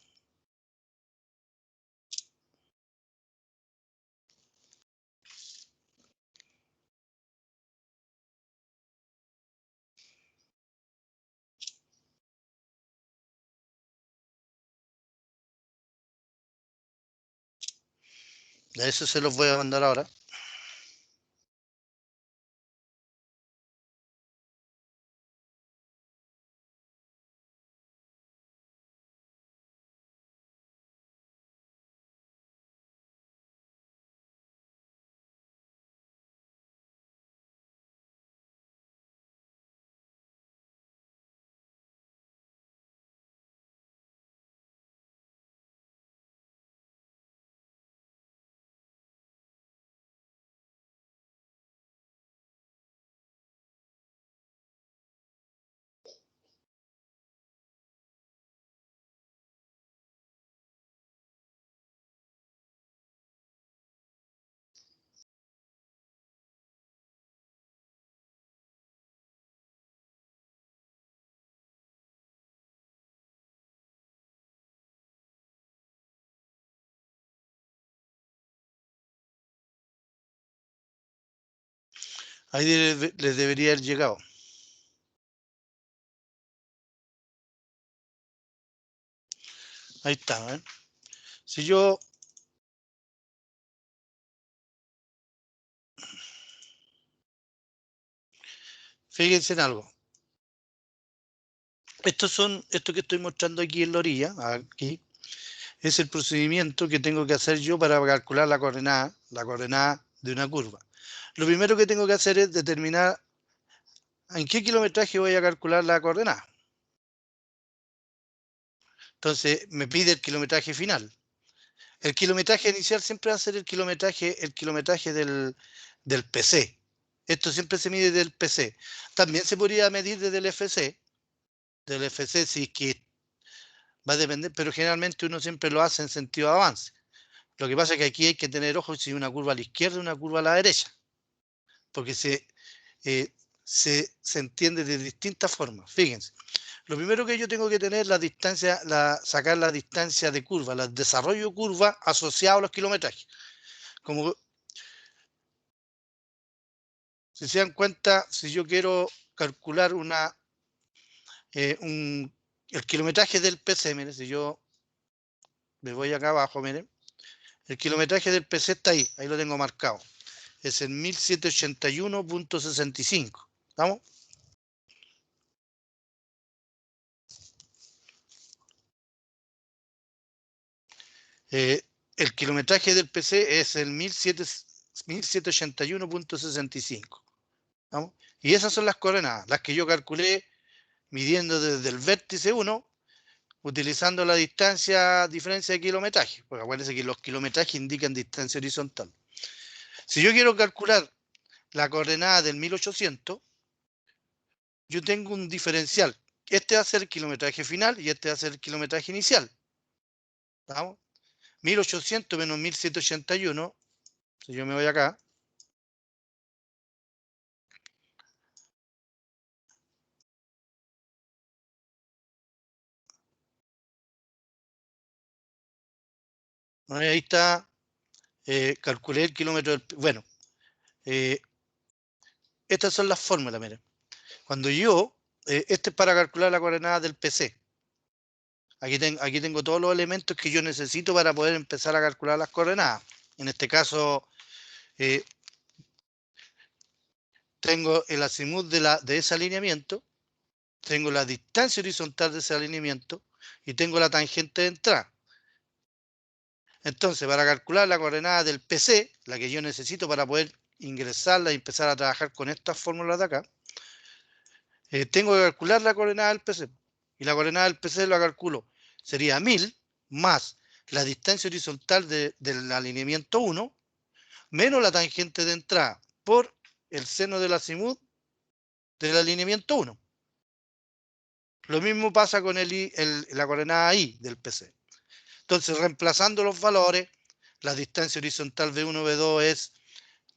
A eso se los voy a mandar ahora. Ahí les debería haber llegado. Ahí está, ¿eh? Si yo, fíjense en algo. Esto que estoy mostrando aquí en la orilla, aquí, es el procedimiento que tengo que hacer yo para calcular la coordenada de una curva. Lo primero que tengo que hacer es determinar en qué kilometraje voy a calcular la coordenada. Entonces me pide el kilometraje final. El kilometraje inicial siempre va a ser el kilometraje del PC. Esto siempre se mide del PC. También se podría medir desde el FC, del FC si es que va a depender, pero generalmente uno siempre lo hace en sentido de avance. Lo que pasa es que aquí hay que tener ojo si una curva a la izquierda o una curva a la derecha, porque eh, se entiende de distintas formas. Fíjense, lo primero que yo tengo que tener la distancia, sacar la distancia de curva, el desarrollo curva asociado a los kilometrajes. Como si se dan cuenta, si yo quiero calcular el kilometraje del PC, miren, si yo me voy acá abajo, miren, el kilometraje del PC está ahí lo tengo marcado. Es el 1781.65. ¿Estamos? Eh, el kilometraje del PC es el 1781.65. ¿Estamos? Y esas son las coordenadas, las que yo calculé midiendo desde el vértice 1, utilizando la diferencia de kilometraje. Porque acuérdense que los kilometrajes indican distancia horizontal. Si yo quiero calcular la coordenada del 1800, yo tengo un diferencial. Este va a ser el kilometraje final y este va a ser el kilometraje inicial. ¿Estamos? 1800 menos 1781, si yo me voy acá, ahí está, calculé el kilómetro del... Bueno, eh, estas son las fórmulas, miren. Cuando este es para calcular la coordenada del PC. Aquí tengo todos los elementos que yo necesito para poder empezar a calcular las coordenadas. En este caso, tengo el azimut de ese alineamiento, tengo la distancia horizontal de ese alineamiento y tengo la tangente de entrada. Entonces, para calcular la coordenada del PC, la que yo necesito para poder ingresarla y empezar a trabajar con estas fórmulas de acá, tengo que calcular la coordenada del PC. Y la coordenada del PC la calculo. Sería 1000 más la distancia horizontal del alineamiento 1 menos la tangente de entrada por el seno del azimut del alineamiento 1. Lo mismo pasa con la coordenada I del PC. Entonces, reemplazando los valores, la distancia horizontal B1, B2 es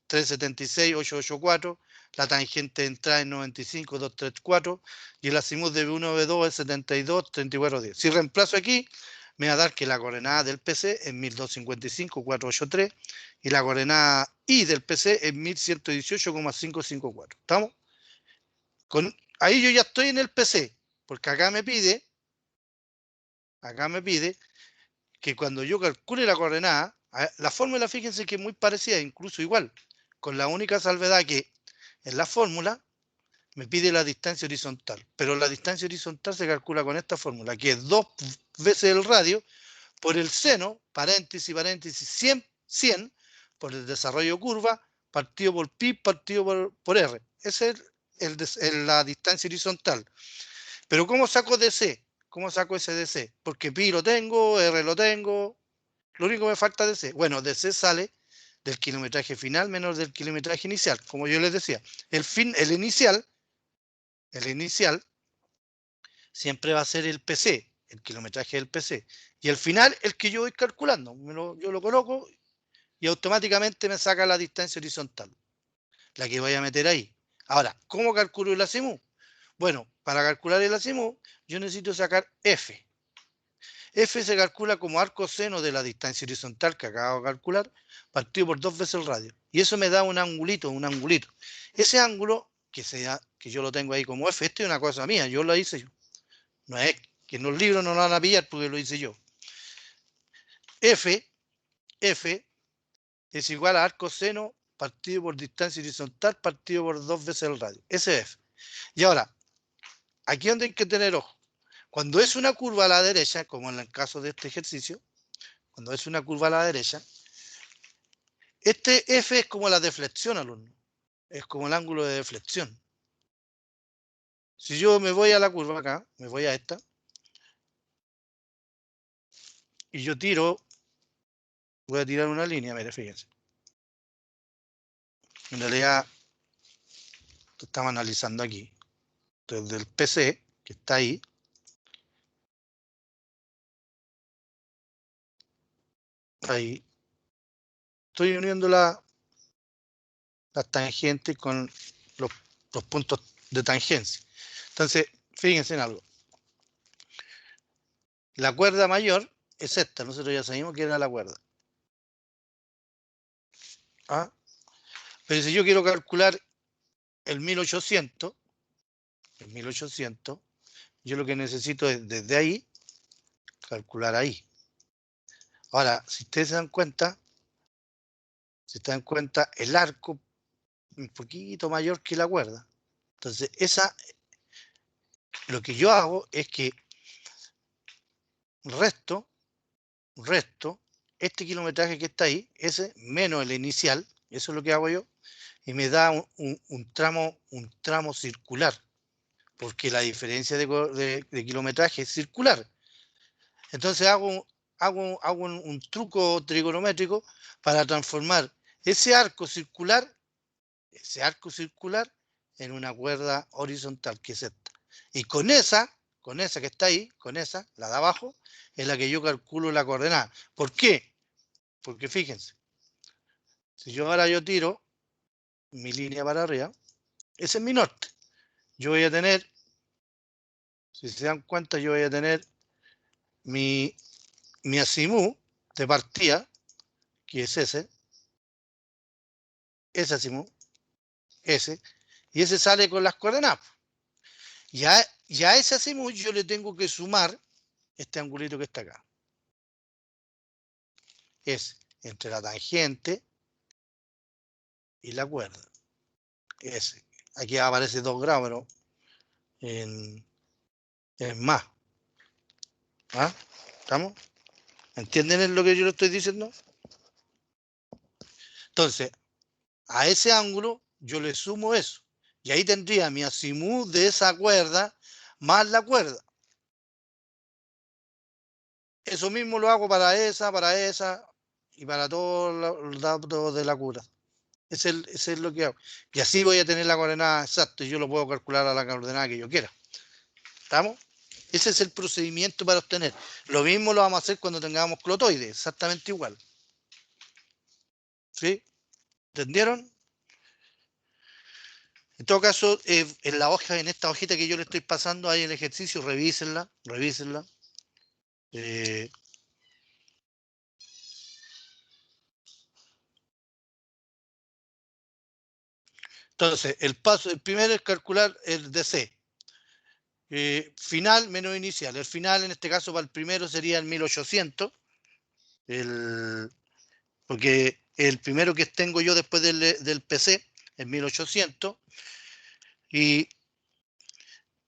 376,884, la tangente de entrada es 95,234 y el azimut de B1, B2 es 72,3410. Si reemplazo aquí, me va a dar que la coordenada del PC es 1255,483 y la coordenada I del PC es 1118,554. ¿Estamos? Ahí yo ya estoy en el PC, porque acá me pide que cuando yo calcule la coordenada, la fórmula, fíjense que es muy parecida, incluso igual, con la única salvedad que en la fórmula me pide la distancia horizontal, pero la distancia horizontal se calcula con esta fórmula, que es 2 veces el radio por el seno, paréntesis, paréntesis, 100, por el desarrollo curva, partido por pi, partido por r. Esa es la distancia horizontal. Pero ¿cómo saco DC? ¿Cómo saco ese DC? Porque pi lo tengo, r lo tengo, lo único que me falta es DC. Bueno, DC sale del kilometraje final menos del kilometraje inicial. Como yo les decía, el inicial siempre va a ser el PC, el kilometraje del PC. Y el final, el que yo voy calculando. Yo lo coloco y automáticamente me saca la distancia horizontal, la que voy a meter ahí. Ahora, ¿cómo calculo el azimut? Bueno, para calcular el azimut, yo necesito sacar F. F se calcula como arco seno de la distancia horizontal que acabo de calcular, partido por 2 veces el radio. Y eso me da un angulito, Ese ángulo, que yo lo tengo ahí como F, esto es una cosa mía, yo lo hice yo. No es que en los libros no lo van a pillar porque lo hice yo. F es igual a arco seno partido por distancia horizontal partido por 2 veces el radio. Ese es F. Y ahora, aquí donde hay que tener ojo. Cuando es una curva a la derecha, como en el caso de este ejercicio, cuando es una curva a la derecha, este F es como la deflexión, alumno. Es como el ángulo de deflexión. Si yo me voy a la curva acá, me voy a esta, y yo voy a tirar una línea, mire, fíjense. En realidad, estamos analizando aquí, desde el PC, que está ahí, estoy uniendo las tangentes con los puntos de tangencia. Entonces, fíjense en algo. La cuerda mayor es esta, nosotros ya sabíamos que era la cuerda. ¿Ah? Pero si yo quiero calcular el 1800, yo lo que necesito es desde ahí, calcular ahí. Ahora, si ustedes se dan cuenta, el arco un poquito mayor que la cuerda. Entonces, lo que yo hago es que resto este kilometraje que está ahí, ese menos el inicial, eso es lo que hago yo, y me da un tramo circular, porque la diferencia de kilometraje es circular. Entonces hago un truco trigonométrico para transformar ese arco circular en una cuerda horizontal, que es esta. Y con esa que está ahí, la de abajo, es la que yo calculo la coordenada. ¿Por qué? Porque fíjense, si yo tiro mi línea para arriba, ese es mi norte. Yo voy a tener, si se dan cuenta, yo voy a tener mi azimut de partida, que es ese azimut, y ese sale con las coordenadas. Ya ese azimut yo le tengo que sumar este angulito que está acá. Es entre la tangente y la cuerda. Ese. Aquí aparece 2 grados, pero en más. ¿Ah? ¿Estamos? ¿Entienden lo que yo le estoy diciendo? Entonces, a ese ángulo yo le sumo eso. Y ahí tendría mi azimut de esa cuerda más la cuerda. Eso mismo lo hago para esa y para todos los datos de la cura. Ese es lo que hago. Y así voy a tener la coordenada exacta y yo lo puedo calcular a la coordenada que yo quiera. ¿Estamos? Ese es el procedimiento para obtener. Lo mismo lo vamos a hacer cuando tengamos clotoides, exactamente igual. ¿Sí? ¿Entendieron? En todo caso, en la hoja, en esta hojita que yo le estoy pasando, hay el ejercicio, revísenla, revísenla. Entonces, el primero es calcular el DC. Final menos inicial. El final, en este caso, para el primero sería el 1800. Porque el primero que tengo yo después del PC es 1800. Y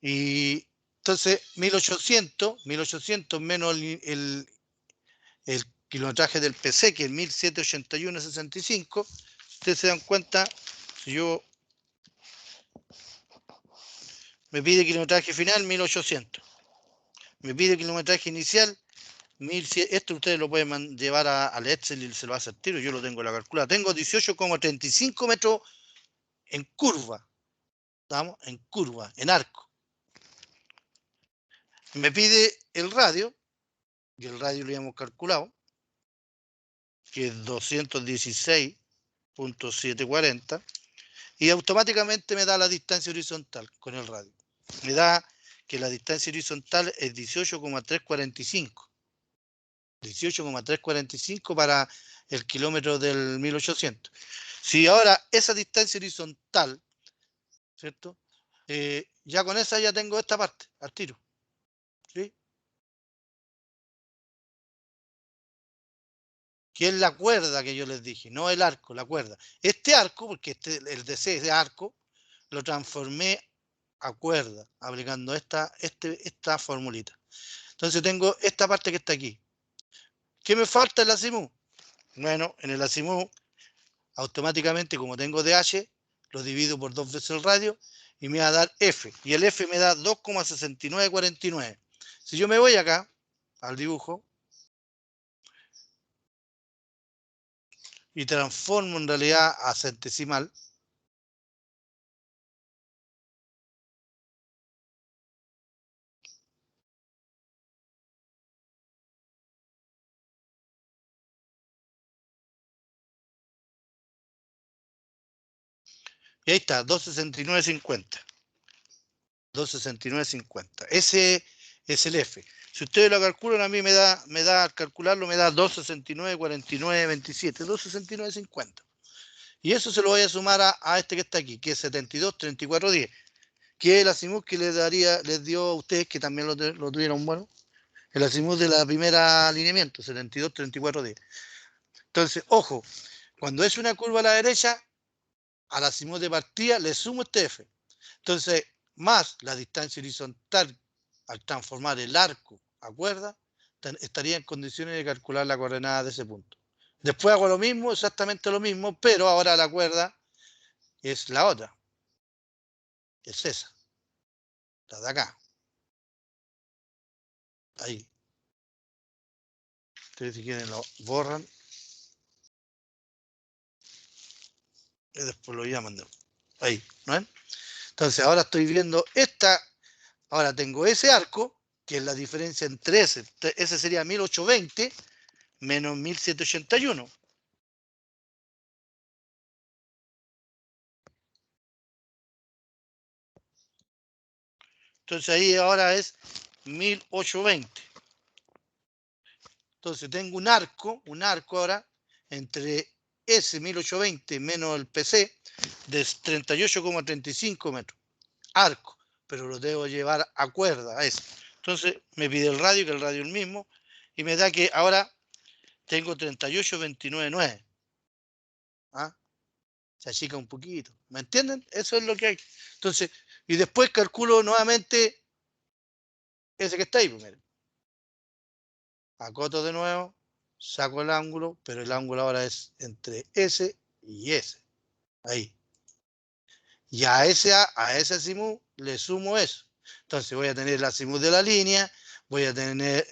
entonces, 1800 menos el kilometraje del PC, que es 1781,65. Ustedes se dan cuenta, si yo me pide kilometraje final, 1800. Me pide kilometraje inicial, 1100. Esto ustedes lo pueden llevar al Excel y se lo hace al tiro. Yo lo tengo en la calculadora. Tengo 18,35 metros en curva. ¿Estamos? En curva, en arco. Me pide el radio, y el radio lo habíamos calculado, que es 216,740, y automáticamente me da la distancia horizontal con el radio. Me da que la distancia horizontal es 18,345. 18,345 para el kilómetro del 1800. Si ahora esa distancia horizontal, ¿cierto? Ya con esa ya tengo esta parte, al tiro. ¿Sí? Que es la cuerda que yo les dije, no el arco, la cuerda. Este arco, porque el DC de arco, lo transformé a cuerda, aplicando esta formulita. Entonces tengo esta parte que está aquí. ¿Qué me falta en el azimut? Bueno, en el azimut, automáticamente, como tengo DH, lo divido por 2 veces el radio y me va a dar F. Y el F me da 2,6949. Si yo me voy acá, al dibujo, y transformo en realidad a centesimal, y ahí está, 269,50. 269,50. Ese es el F. Si ustedes lo calculan, a mí me da al calcularlo, me da 269,49,27, 269,50. Y eso se lo voy a sumar a este que está aquí, que es 72,34,10, que es el azimut que les dio a ustedes, que también lo tuvieron bueno, el azimut de la primera alineamiento, 72,34,10. Entonces, ojo, cuando es una curva a la derecha, al azimut de partida le sumo este F. Entonces, más la distancia horizontal al transformar el arco a cuerda, estaría en condiciones de calcular la coordenada de ese punto. Después hago lo mismo, exactamente lo mismo, pero ahora la cuerda es la otra. Es esa. La de acá. Ahí. Ustedes si quieren lo borran. Y después lo llaman. Ahí. ¿No ven? Entonces ahora estoy viendo esta. Ahora tengo ese arco, que es la diferencia entre ese. Ese sería 1820 menos 1781. Entonces ahí ahora es 1820. Entonces tengo un arco ahora entre ese 1820 menos el PC de 38,35 metros. Arco, pero lo debo llevar a cuerda a eso. Entonces me pide el radio, que el radio es el mismo, y me da que ahora tengo 38,29,9. ¿Ah? Se achica un poquito. ¿Me entienden? Eso es lo que hay. Entonces, y después calculo nuevamente ese que está ahí, pues, miren. Acoto de nuevo, saco el ángulo, pero el ángulo ahora es entre S y S. Ahí. Y a ese azimut le sumo eso. Entonces voy a tener el azimut de la línea, voy a tener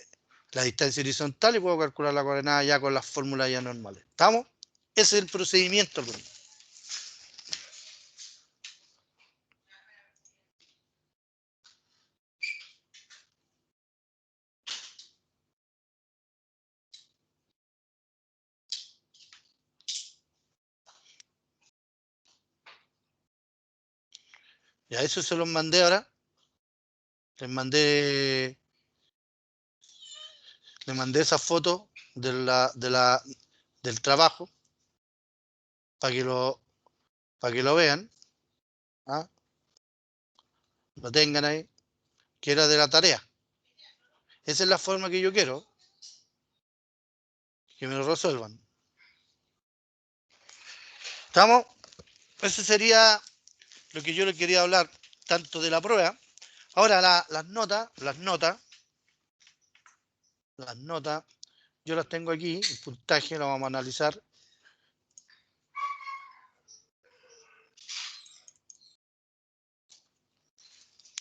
la distancia horizontal y puedo calcular la coordenada ya con las fórmulas ya normales. ¿Estamos? Ese es el procedimiento. Ya eso se los mandé ahora. Les mandé esa foto del trabajo para que lo vean. ¿Ah? Lo tengan ahí, que era de la tarea. Esa es la forma que yo quiero, que me lo resuelvan. ¿Estamos? Eso sería lo que yo le quería hablar tanto de la prueba. Ahora las notas, yo las tengo aquí, el puntaje lo vamos a analizar.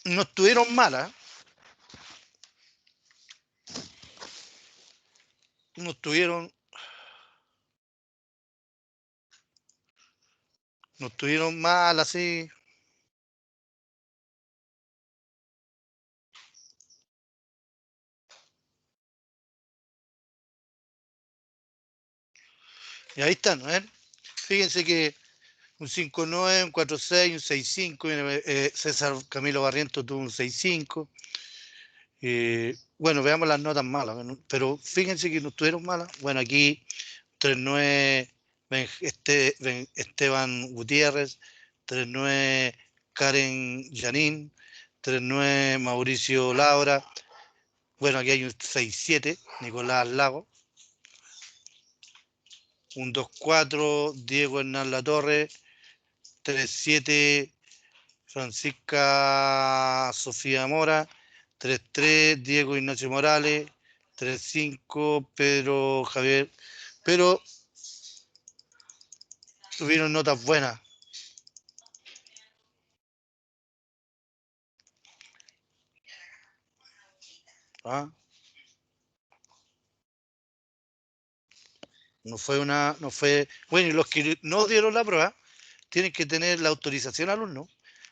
No estuvieron malas, no estuvieron malas, sí. Y ahí están, ¿ven? Fíjense que un 5,9, un 4,6, un 6,5. César Camilo Barrientos tuvo un 6,5. Bueno, veamos las notas malas, pero fíjense que no estuvieron malas. Bueno, aquí 3,9 Esteban Gutiérrez, 3,9 Karen Janín, 3,9 Mauricio Laura. Bueno, aquí hay un 6,7 Nicolás Lago, un 2,4 Diego Hernán Latorre, 3,7 Francisca Sofía Mora, 3,3 Diego Ignacio Morales, 3,5 Pedro Javier, pero tuvieron notas buenas. ¿Ah? No fue, bueno, y los que no dieron la prueba tienen que tener la autorización alumno.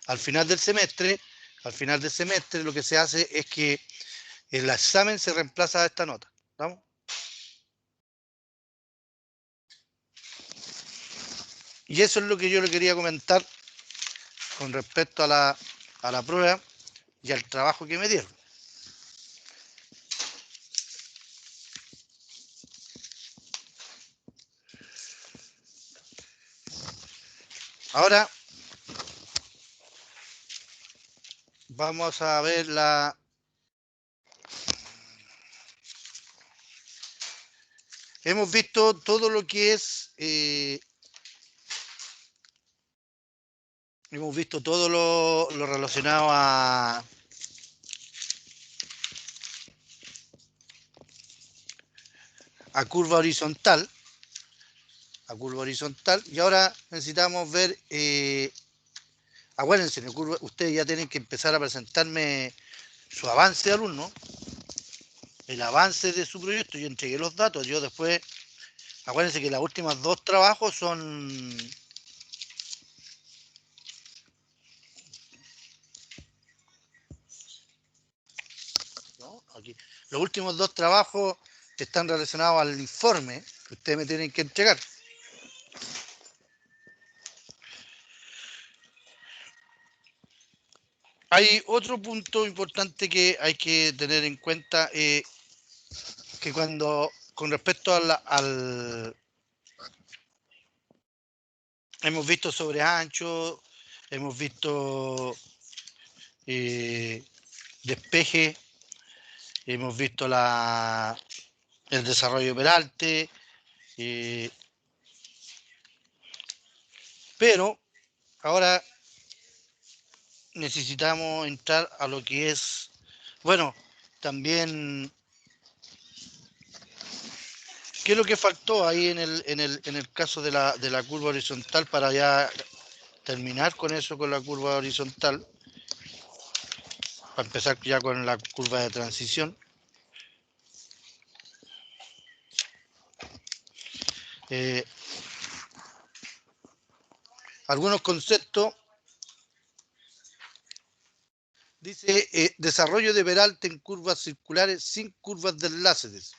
Al final del semestre, lo que se hace es que el examen se reemplaza a esta nota. ¿Vamos? Y eso es lo que yo le quería comentar con respecto a la prueba y al trabajo que me dieron. Ahora vamos a ver hemos visto todo lo que es hemos visto todo lo relacionado a curva horizontal, y ahora necesitamos ver, acuérdense, ustedes ya tienen que empezar a presentarme su avance de alumno, el avance de su proyecto. Yo entregué los datos, yo después, acuérdense que las últimas dos trabajos son ¿no? Aquí. Los últimos dos trabajos están relacionados al informe que ustedes me tienen que entregar. Hay otro punto importante que hay que tener en cuenta, que con respecto al hemos visto sobre ancho, hemos visto despeje, hemos visto el desarrollo de Peralte, pero ahora necesitamos entrar a lo que es, bueno, también, ¿qué es lo que faltó ahí en el caso de la curva horizontal para ya terminar con eso, con la curva horizontal, para empezar ya con la curva de transición? Algunos conceptos. Dice, desarrollo de Peralte en curvas circulares sin curvas de enlaces.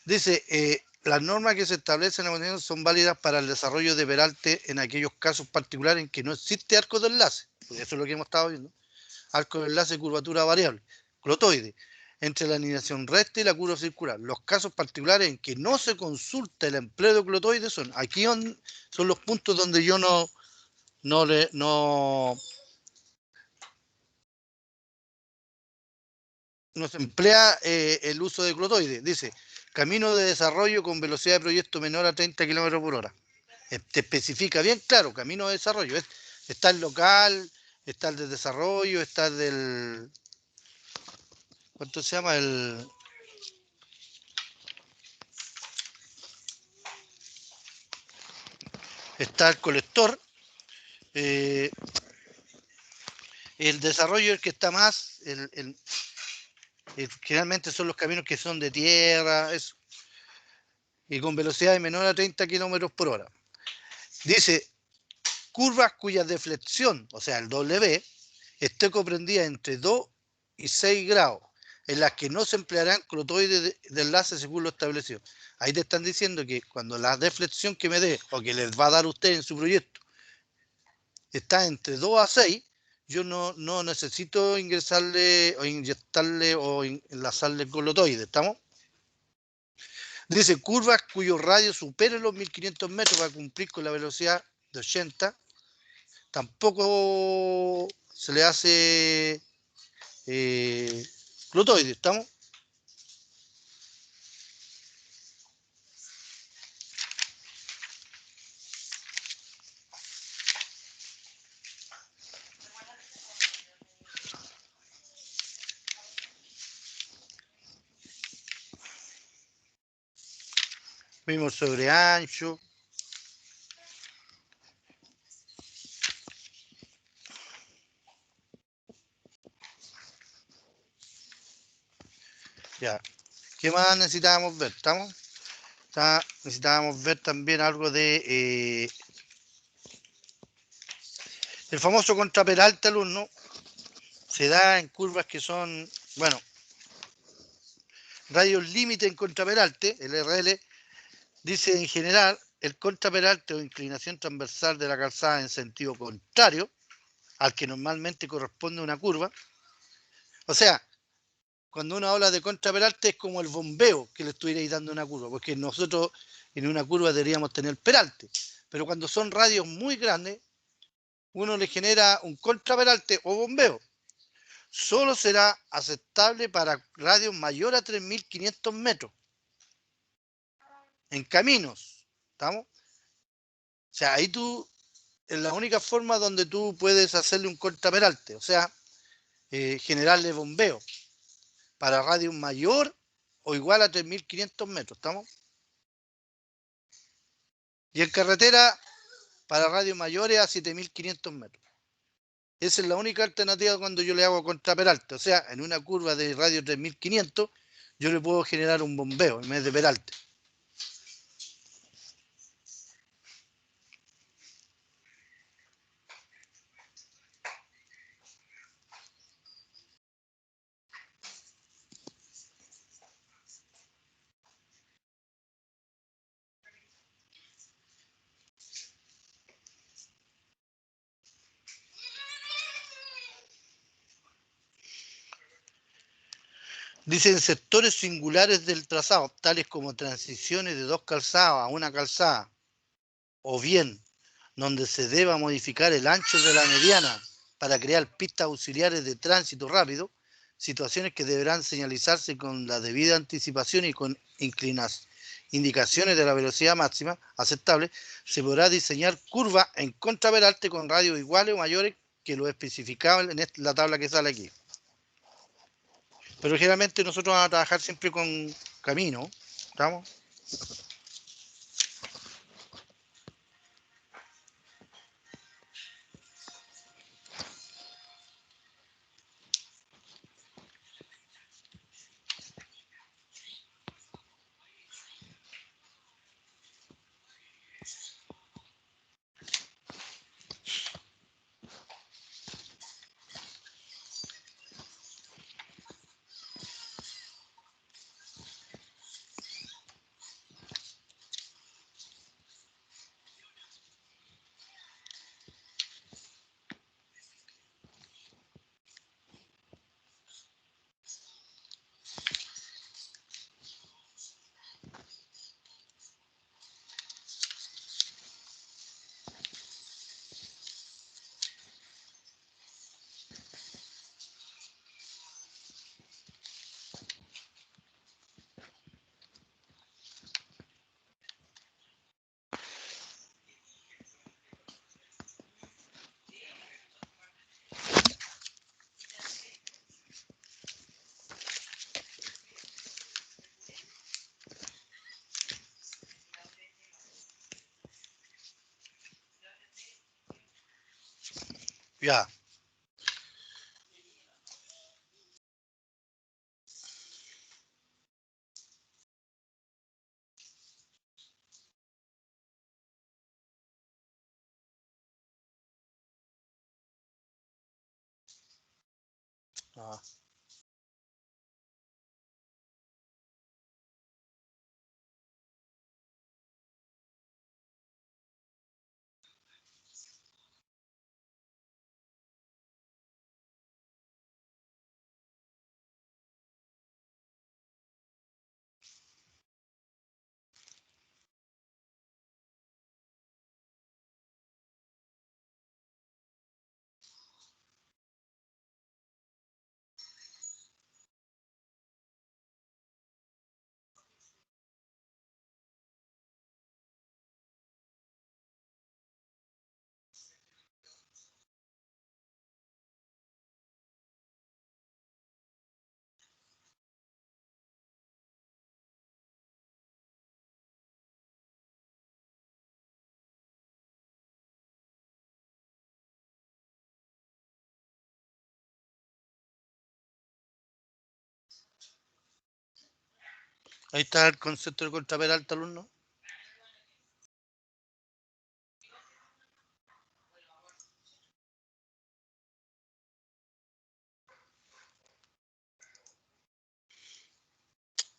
Dice, las normas que se establecen en la Constitución son válidas para el desarrollo de Peralte en aquellos casos particulares en que no existe arco de enlace. Pues eso es lo que hemos estado viendo. Arco de enlace, curvatura variable, clotoide, entre la alineación recta y la curva circular. Los casos particulares en que no se consulta el empleo de clotoide son los puntos donde yo no se emplea el uso de clotoide. Dice, camino de desarrollo con velocidad de proyecto menor a 30 km por hora. Te especifica bien claro, camino de desarrollo. Está el local, está el de desarrollo, está el del... ¿Cuánto se llama? Está el colector. El desarrollo es el que está más... generalmente son los caminos que son de tierra, eso. Y con velocidad de menor a 30 km por hora. Dice, curvas cuya deflexión, o sea, el W, esté comprendida entre 2 y 6 grados, en las que no se emplearán clotoides de enlace según lo establecido. Ahí te están diciendo que cuando la deflexión que me dé, o que les va a dar usted en su proyecto, está entre 2 a 6, yo no necesito ingresarle o inyectarle o enlazarle clotoides, ¿estamos? Dice, curvas cuyo radio supere los 1500 metros para cumplir con la velocidad de 80, tampoco se le hace clotoide, ¿estamos? Vimos sobre ancho. Ya. ¿Qué más necesitábamos ver? ¿Estamos? Necesitábamos ver también algo de el famoso contraperalte alumno. Se da en curvas que son, bueno, radios límite en contraperalte, el RL, dice en general el contraperalte o inclinación transversal de la calzada en sentido contrario al que normalmente corresponde una curva. O sea, cuando uno habla de contraperalte es como el bombeo que le estuvierais dando una curva, porque nosotros en una curva deberíamos tener peralte, pero cuando son radios muy grandes, uno le genera un contraperalte o bombeo. Solo será aceptable para radios mayor a 3500 metros en caminos, ¿estamos? O sea, ahí tú, es la única forma donde tú puedes hacerle un contraperalte, o sea, generarle bombeo para radios mayor o igual a 3500 metros, ¿estamos? Y en carretera para radios mayores a 7500 metros. Esa es la única alternativa cuando yo le hago contraperalte. O sea, en una curva de radio 3500, yo le puedo generar un bombeo en vez de peralte. Dicen sectores singulares del trazado, tales como transiciones de dos calzadas a una calzada, o bien donde se deba modificar el ancho de la mediana para crear pistas auxiliares de tránsito rápido, situaciones que deberán señalizarse con la debida anticipación y con indicaciones de la velocidad máxima aceptable, se podrá diseñar curvas en contraperalte con radios iguales o mayores que lo especificado en la tabla que sale aquí. Pero generalmente nosotros vamos a trabajar siempre con camino, ¿estamos? Ya. Ah. Ahí está el concepto de contraperalte, alumno.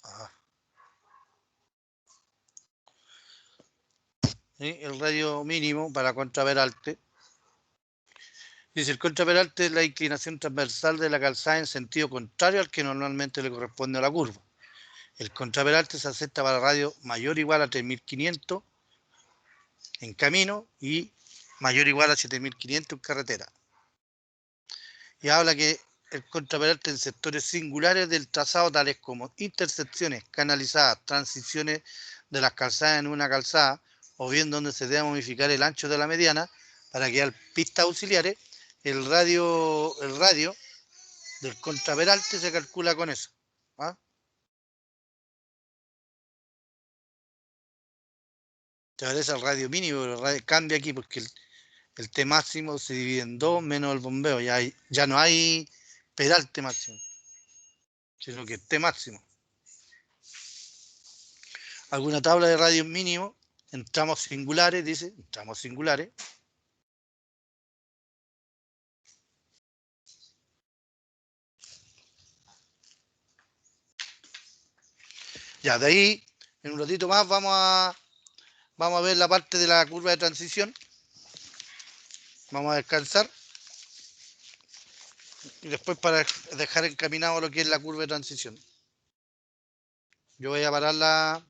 Ah. ¿Sí? El radio mínimo para contraperalte. Dice, el contraperalte es la inclinación transversal de la calzada en sentido contrario al que normalmente le corresponde a la curva. El contraperalte se acepta para radio mayor o igual a 3.500 en camino y mayor o igual a 7.500 en carretera. Y habla que el contraperalte en sectores singulares del trazado, tales como intersecciones canalizadas, transiciones de las calzadas en una calzada, o bien donde se debe modificar el ancho de la mediana para que haya pistas auxiliares, el radio del contraperalte se calcula con eso. ¿Ah? Te parece el radio mínimo, pero el radio cambia aquí porque el T máximo se divide en dos menos el bombeo. Ya no hay peralte máximo, sino que T máximo. Alguna tabla de radios mínimo en tramos singulares, dice, en tramos singulares. Ya, de ahí, en un ratito más, vamos a ver la parte de la curva de transición. Vamos a descansar. Y después para dejar encaminado lo que es la curva de transición. Yo voy a parar la